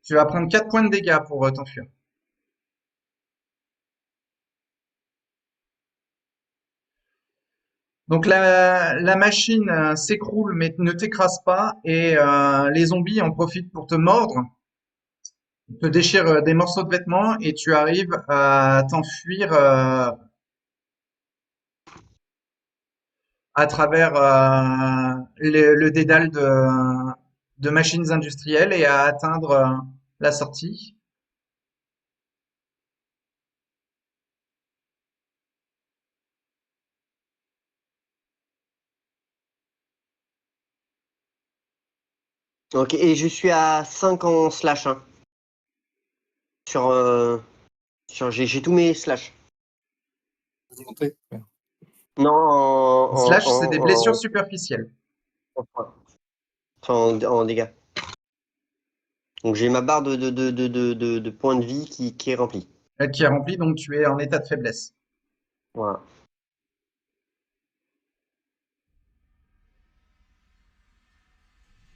Tu vas prendre 4 points de dégâts pour t'enfuir. Donc la machine s'écroule mais ne t'écrase pas et les zombies en profitent pour te mordre, te déchirent des morceaux de vêtements et tu arrives à t'enfuir à travers le dédale de machines industrielles et à atteindre la sortie. Ok. Et je suis à 5 en slash. Hein. Sur, j'ai tous mes slash. Volonté. Ouais. Non, Slash, c'est des blessures superficielles. en dégâts. Donc j'ai ma barre de points de vie qui est remplie. Qui est remplie, donc tu es en état de faiblesse. Voilà.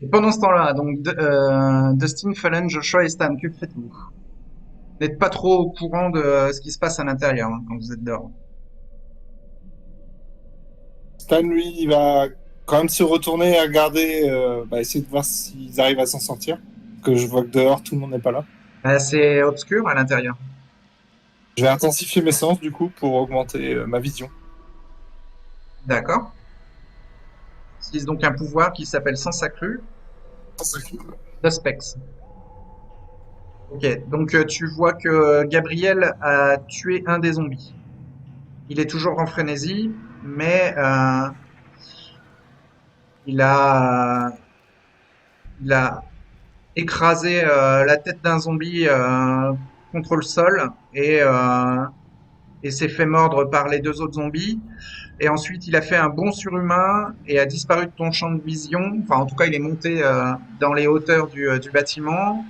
Et pendant ce temps-là, donc Dustin, Fallen, Joshua et Stan, que faites-vous? Vous n'êtes pas trop au courant de ce qui se passe à l'intérieur hein, quand vous êtes dehors. Stan, lui, il va quand même se retourner et regarder, essayer de voir s'ils arrivent à s'en sortir. Que je vois que dehors, tout le monde n'est pas là. C'est obscur à l'intérieur. Je vais intensifier mes sens, du coup, pour augmenter ma vision. D'accord. Utilise donc un pouvoir qui s'appelle Sens accru d'Aspex. Ok, donc tu vois que Gabriel a tué un des zombies. Il est toujours en frénésie, mais il a, il a écrasé la tête d'un zombie contre le sol et s'est fait mordre par les 2 autres zombies. Et ensuite, il a fait un bond surhumain et a disparu de ton champ de vision. Enfin, en tout cas, il est monté dans les hauteurs du bâtiment,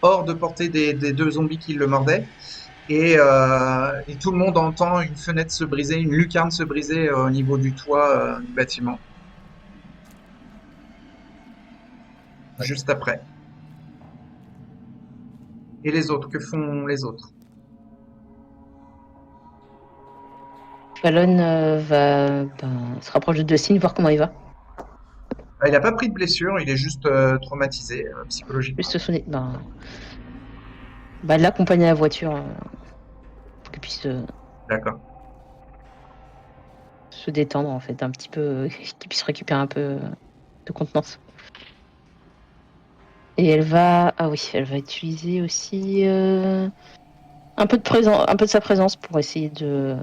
hors de portée des 2 zombies qui le mordaient. Et tout le monde entend une fenêtre se briser, une lucarne se briser au niveau du toit du bâtiment. Juste après. Et les autres, que font les autres? Fallon va se rapproche de Dustin, voir comment il va. Il n'a pas pris de blessure, il est juste traumatisé psychologiquement. Juste sonner. L'accompagner à la voiture pour qu'il puisse D'accord. se détendre en fait un petit peu, qu'il puisse récupérer un peu de contenance. Et elle va utiliser aussi un peu de sa présence pour essayer de.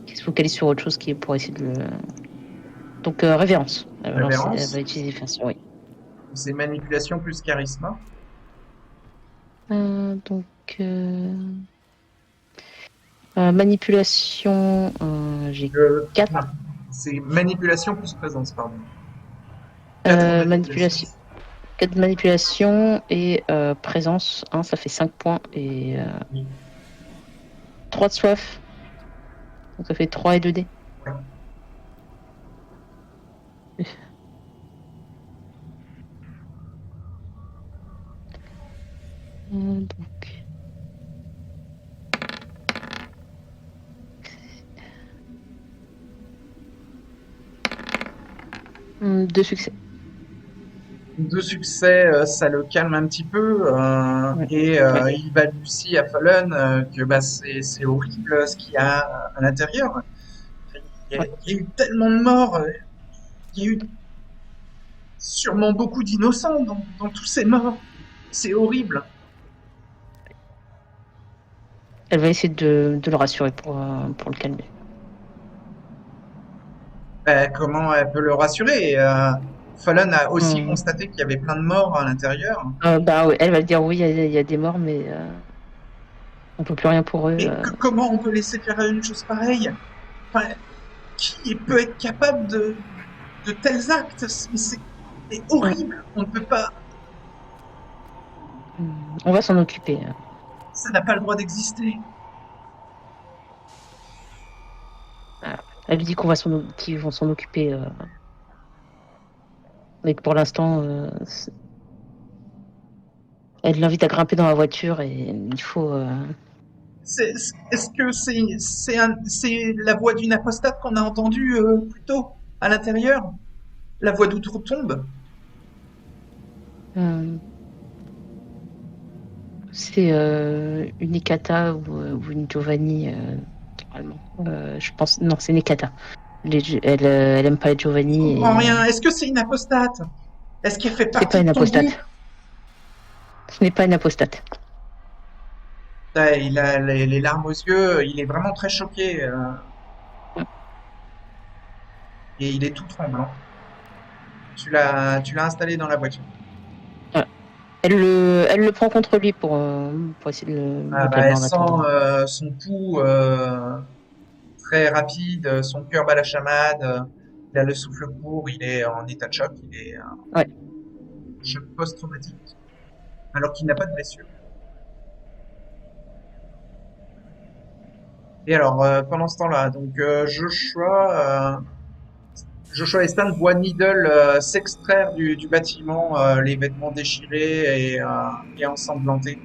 Qu'est-ce se focalise sur autre chose qui est pour essayer de le. Donc révérence. Révérence. Elle va utiliser façon, oui. C'est manipulation plus charisme. Donc manipulation, j'ai 4. Non, c'est manipulation plus présence, pardon. 4 en manipulation. 4 de manipulation et présence, 1, ça fait 5 points et 3 de soif. Donc ça fait 3 et 2 dés. Donc. Deux succès. 2 succès, ça le calme un petit peu. Ouais. Et Ouais. il va aussi à Fallen que bah, c'est horrible ce qu'il y a à l'intérieur. Ouais. Il y a eu tellement de morts. Il y a eu sûrement beaucoup d'innocents dans tous ces morts. C'est horrible. Elle va essayer de le rassurer pour le calmer. Comment elle peut le rassurer? Fallen a aussi constaté qu'il y avait plein de morts à l'intérieur. Bah ouais, elle va dire oui, il y a des morts, mais on peut plus rien pour eux. Et comment on peut laisser faire une chose pareille? Enfin, qui peut être capable de tels actes? C'est horrible. On ne peut pas. On va s'en occuper. Ça n'a pas le droit d'exister. Elle lui dit qu'ils vont s'en occuper. Mais que pour l'instant, elle l'invite à grimper dans la voiture et il faut. Est-ce que c'est la voix d'une apostate qu'on a entendue plus tôt à l'intérieur? La voix d'outre-tombe? C'est une Ekata ou une Giovanni, normalement. Je pense. Non, c'est une Ekata. Elle aime pas les Giovanni. Je comprends rien. Est-ce que c'est une apostate? Est-ce qu'elle fait C'est pas partie une de ton apostate. groupe? Ce n'est pas une apostate. Il a les larmes aux yeux. Il est vraiment très choqué. Et il est tout tremblant. Tu l'as installé dans la voiture. Elle le prend contre lui pour essayer de le calmer Elle en attendant. sent son pouls très rapide, son cœur bat la chamade, il a le souffle court, il est en état de choc, il est Ouais. choc post-traumatique, alors qu'il n'a pas de blessure. Et alors, pendant ce temps-là, donc Joshua et Stan voient Needle s'extraire du bâtiment, les vêtements déchirés et ensanglantés.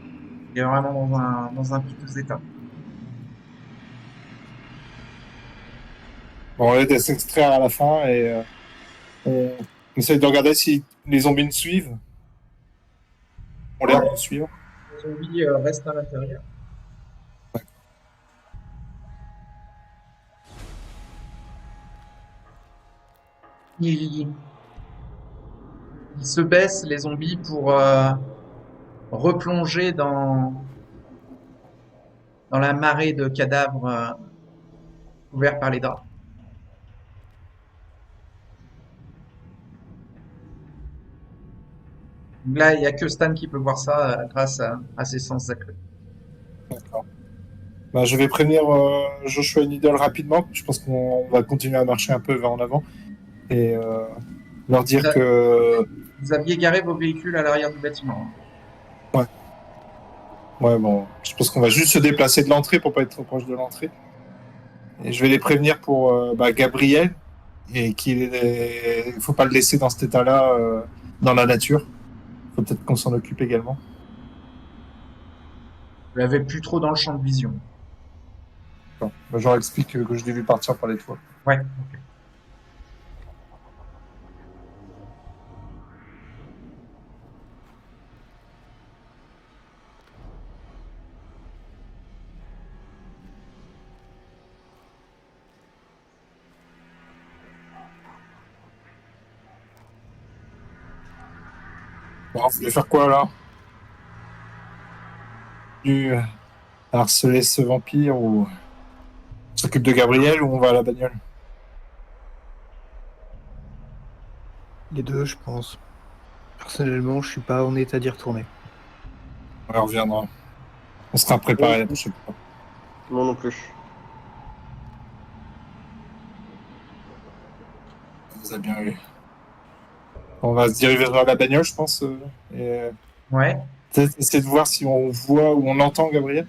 Il est vraiment dans un piteux état. Bon, on l'aide à s'extraire à la fin et on essaye de regarder si les zombies nous suivent. On l'air de nous suivre. Les zombies restent à l'intérieur. Ils se baissent, les zombies, pour replonger dans la marée de cadavres couverts par les draps. Donc là, il n'y a que Stan qui peut voir ça grâce à ses sens accrus. D'accord. Bah, je vais prévenir Joshua et Needle rapidement. Je pense qu'on va continuer à marcher un peu vers en avant et leur dire Ça- que Vous aviez garé vos véhicules à l'arrière du bâtiment. ouais, bon, je pense qu'on va juste se déplacer de l'entrée pour pas être trop proche de l'entrée. Et je vais les prévenir pour Gabriel et qu'il faut pas le laisser dans cet état-là dans la nature. Faut peut-être qu'on s'en occupe également. Vous l'avez plus trop dans le champ de vision. Bon, bah, je leur explique que je l'ai vu partir par les toits. Ouais, ok. Bon, vous voulez faire quoi là? Harceler ce vampire ou On s'occupe de Gabriel ou on va à la bagnole? Les deux, je pense. Personnellement, je suis pas en état d'y retourner. On reviendra. On sera préparé la prochaine fois. Moi non plus. Ça vous a bien eu. On va se diriger vers la bagnole, je pense. Et Ouais. peut-être essayer de voir si on voit ou on entend Gabriel.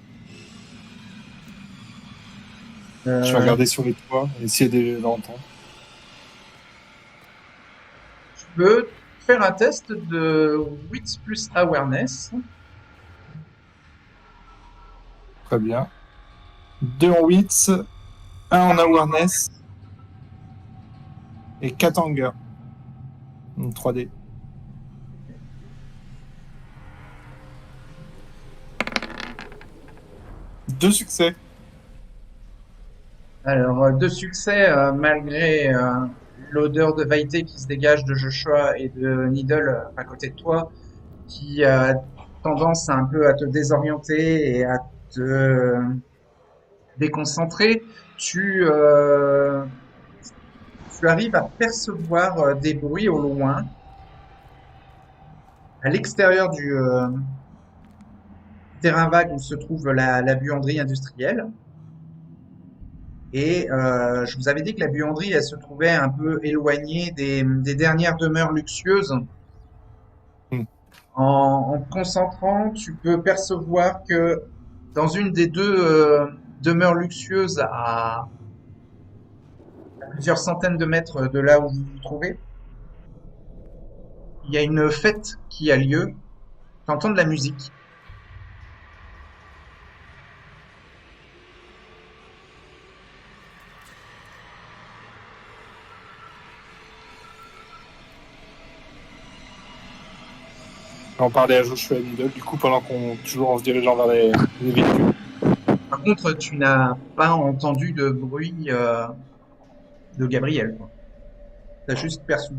Je vais regarder sur les toits et essayer de l'entendre. Tu peux faire un test de Wits plus Awareness. Très bien. 2 en wits, 1 en awareness et 4 en hunger. 3D. Deux succès. Alors, deux succès, malgré l'odeur de vailleté qui se dégage de Joshua et de Needle à côté de toi, qui a tendance un peu à te désorienter et à te déconcentrer, tu arrives à percevoir des bruits au loin, à l'extérieur du terrain vague où se trouve la buanderie industrielle. Et je vous avais dit que la buanderie, elle se trouvait un peu éloignée des dernières demeures luxueuses. Hmm. En te concentrant, tu peux percevoir que dans une des deux demeures luxueuses à plusieurs centaines de mètres de là où vous vous trouvez, il y a une fête qui a lieu. Tu entends de la musique. On parlait à Joshua et Needle, du coup, pendant qu'on toujours en se dirigeant vers les véhicules. Par contre, tu n'as pas entendu de bruit de Gabriel. Tu as juste perçu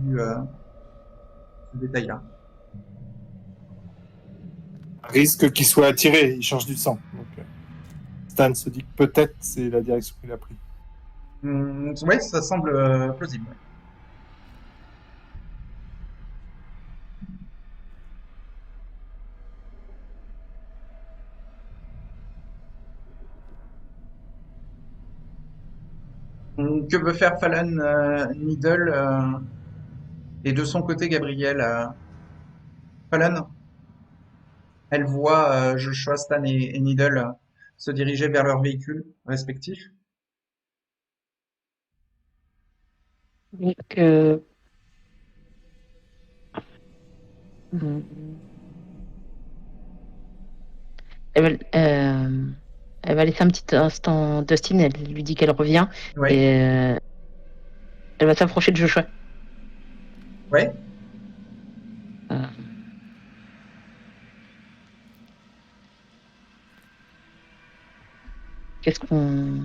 ce détail-là. Risque qu'il soit attiré, il change du sang. Donc, Stan se dit que peut-être c'est la direction qu'il a pris. Ouais, ça semble plausible. Que veut faire Fallon Needle et de son côté Gabriel Fallon, elle voit Joshua, Stan et Needle se diriger vers leurs véhicules respectifs. Donc, mm, elle va laisser un petit instant Dustin, elle lui dit qu'elle revient Ouais, et elle va s'approcher de Joshua. ouais. Euh, Qu'est-ce qu'on...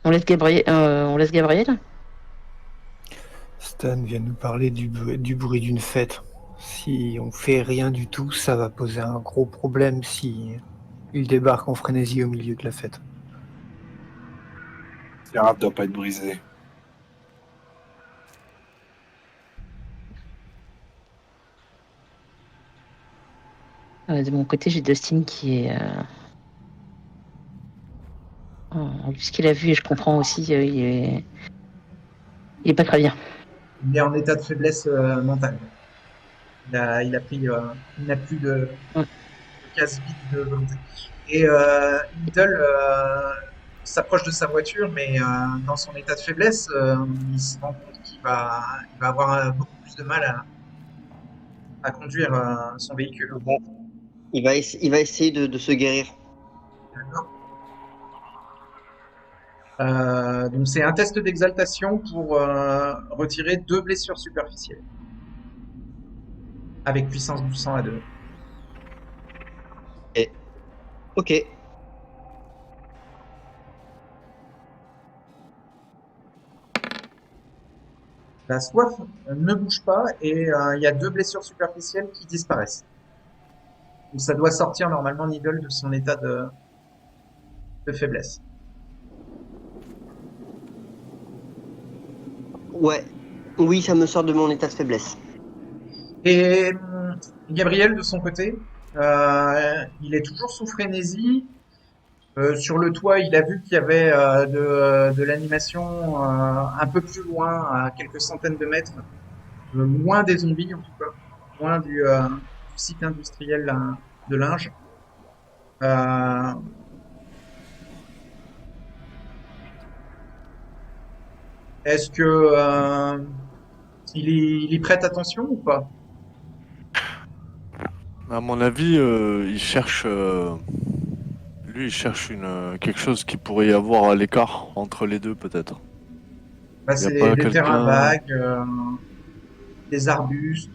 On laisse Gabriel? Stan vient nous parler du bruit d'une fête. Si on fait rien du tout, ça va poser un gros problème si il débarque en frénésie au milieu de la fête. La rap doit pas être brisée. De mon côté, j'ai Dustin qui est... vu ce qu'il a vu, et je comprends aussi, il est pas très bien. Il est en état de faiblesse mentale. Il a pris, il n'a plus de Ouais. case vide de volonté. Et Needle s'approche de sa voiture, mais dans son état de faiblesse, il se rend compte qu'il va avoir beaucoup plus de mal à conduire son véhicule. Bon. Il va essayer de se guérir. D'accord. Donc c'est un test d'exaltation pour retirer 2 blessures superficielles. Avec puissance du sang à 2. Ok. La soif ne bouge pas et il y a 2 blessures superficielles qui disparaissent. Donc ça doit sortir normalement Needle de son état de faiblesse. Ouais. Oui, ça me sort de mon état de faiblesse. Et Gabriel, de son côté, il est toujours sous frénésie. Sur le toit, il a vu qu'il y avait de l'animation un peu plus loin, à quelques centaines de mètres, loin des zombies en tout cas, loin du site industriel de linge. Euh, Est-ce que il y prête attention ou pas? À mon avis, lui, il cherche quelque chose qui pourrait y avoir à l'écart entre les deux, peut-être. Bah, Il n'y a c'est pas des terrains quelqu'un. vagues, des arbustes.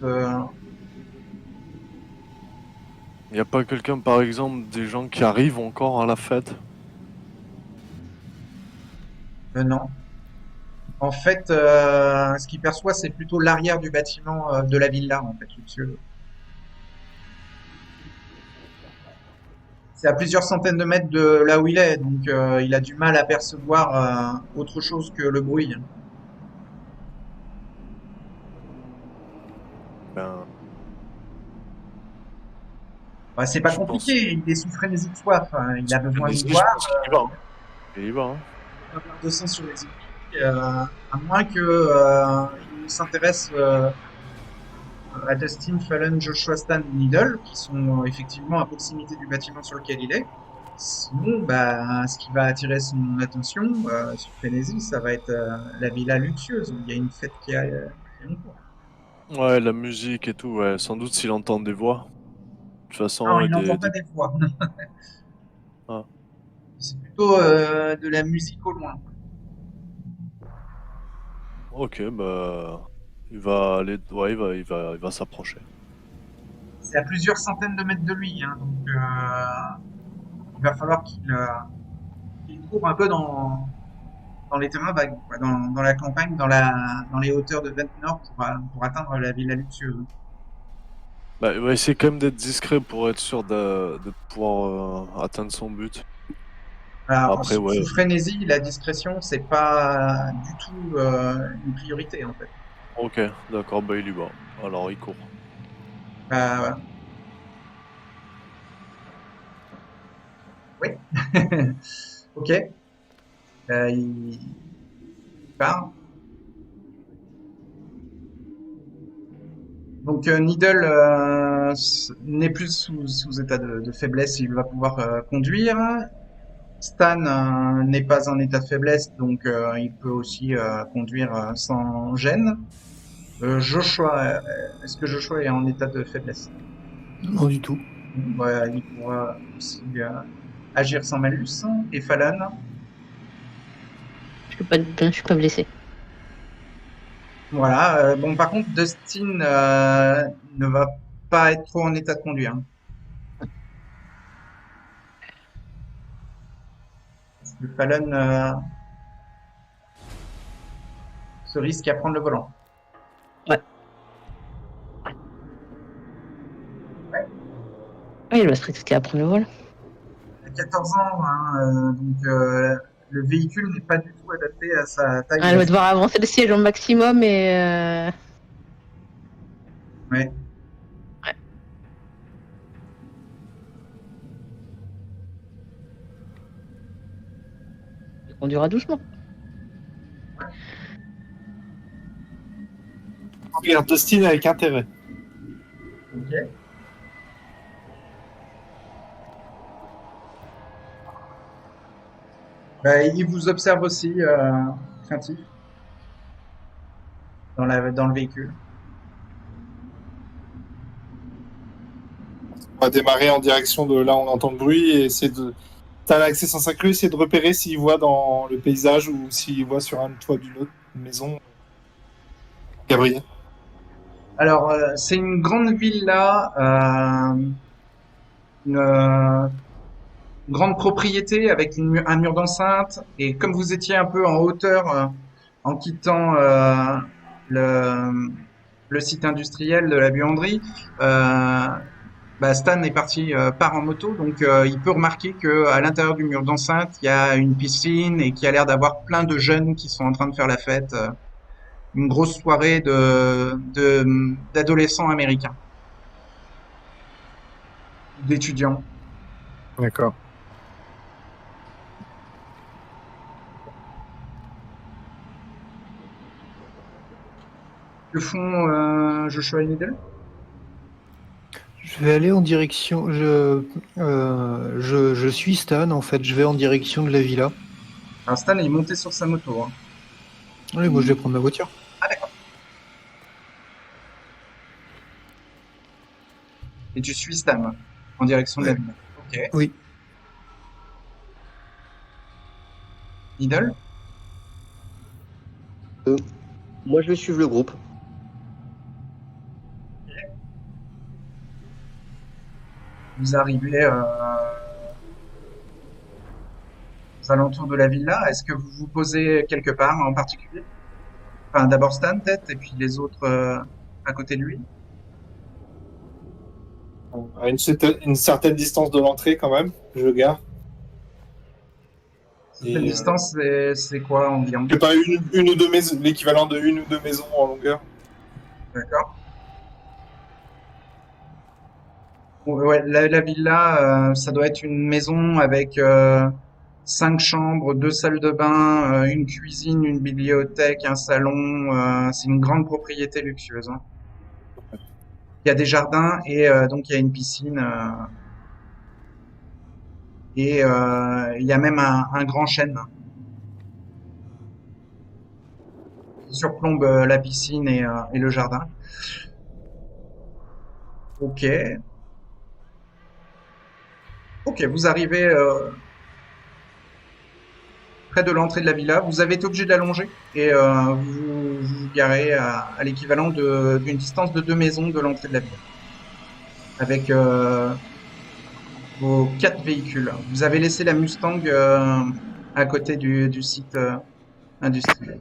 Il n'y a pas quelqu'un, par exemple, des gens qui arrivent encore à la fête. Non. En fait, ce qu'il perçoit, c'est plutôt l'arrière du bâtiment de la villa, en fait, luxueux. C'est à plusieurs centaines de mètres de là où il est, donc il a du mal à percevoir autre chose que le bruit. Ben, Bah, c'est pas je pense. compliqué, il est sous frénésie de soif, hein. Il a besoin de Je voir, pense qu'il y va. Hein. Il y va. Hein. pas avoir de sang sur les épaules, à moins que il s'intéresse à Dustin, Fallon, Joshua, Stan et Needle, qui sont effectivement à proximité du bâtiment sur lequel il est. Sinon, bah, ce qui va attirer son attention sur Frénésie, ça va être la villa luxueuse où il y a une fête qui est en cours. Ouais, la musique et tout, ouais. Sans doute s'il entend des voix. De toute Non, façon, il n'entend pas des voix. Ah, C'est plutôt de la musique au loin. ok, bah. Il va aller. Ouais, il va s'approcher. C'est à plusieurs centaines de mètres de lui, hein, donc il va falloir qu'il court un peu dans les terrains vagues, quoi, dans la campagne, dans les hauteurs de Ventnor pour atteindre la villa luxueuse. Bah, il va essayer quand même d'être discret pour être sûr de pouvoir atteindre son but. Alors, Après, sous ouais. frénésie, la discrétion, c'est pas du tout une priorité en fait. Ok, d'accord, bah il y va. Alors il court. Voilà. Oui. Ok. Il part. Donc Needle n'est plus sous état de faiblesse, il va pouvoir conduire. Stan n'est pas en état de faiblesse, donc il peut aussi conduire sans gêne. Joshua, est-ce que Joshua est en état de faiblesse? Non, du tout. Bon, il pourra aussi agir sans malus. Et Fallon? Je suis pas blessé. Voilà. Bon, par contre, Dustin ne va pas être trop en état de conduire, hein. Parce que Fallon se risque à prendre le volant. Ouais. Ouais. Oui, il va se risquer à prendre le vol. À 14 ans, hein, donc le véhicule n'est pas du tout adapté à sa taille. Ah, elle va devoir avancer le siège au maximum et. Ouais. Il conduira doucement. Regarde Dustin avec intérêt. Ok. Bah, il vous observe aussi, craintif, dans le véhicule. On va démarrer en direction de là où on entend le bruit et essayer de. T'as l'accès sans inclus, essayer de repérer s'il voit dans le paysage ou s'il voit sur un toit d'une autre maison. Gabriel. Alors, c'est une grande villa, une grande propriété avec un mur d'enceinte. Et comme vous étiez un peu en hauteur en quittant le, le site industriel de la buanderie, bah Stan est parti part en moto, donc il peut remarquer que à l'intérieur du mur d'enceinte, il y a une piscine et qu'il y a l'air d'avoir plein de jeunes qui sont en train de faire la fête. une grosse soirée d'adolescents américains, d'étudiants. D'accord. Que font Joshua et Needle? Je vais aller en direction. Je suis Stan, en fait. Je vais en direction de la villa. Alors Stan est monté sur sa moto. Hein. Allez, moi, je vais prendre ma voiture. Ah d'accord. Et tu suis Stan en direction de la Ouais. ville. Ok. Oui. Needle? Moi, je vais suivre le groupe. Vous arrivez aux alentours de la villa. Est-ce que vous vous posez quelque part en particulier? Enfin, d'abord Stan peut-être, et puis les autres à côté de lui. À une certaine distance de l'entrée, quand même, je garde. Cette Et, distance, c'est quoi environ? je sais pas, une ou deux maisons, l'équivalent de une ou deux maisons en longueur. D'accord. Ouais, la villa, ça doit être une maison avec 5 chambres, 2 salles de bain, une cuisine, une bibliothèque, un salon. C'est une grande propriété luxueuse. Hein. Il y a des jardins et donc il y a une piscine et il y a même un grand chêne qui surplombe la piscine et le jardin. Ok. Ok, vous arrivez près de l'entrée de la villa. Vous avez été obligé d'allonger et vous garez à l'équivalent d'une distance de 2 maisons de l'entrée de la villa. Avec vos 4 véhicules. Vous avez laissé la Mustang à côté du site industriel.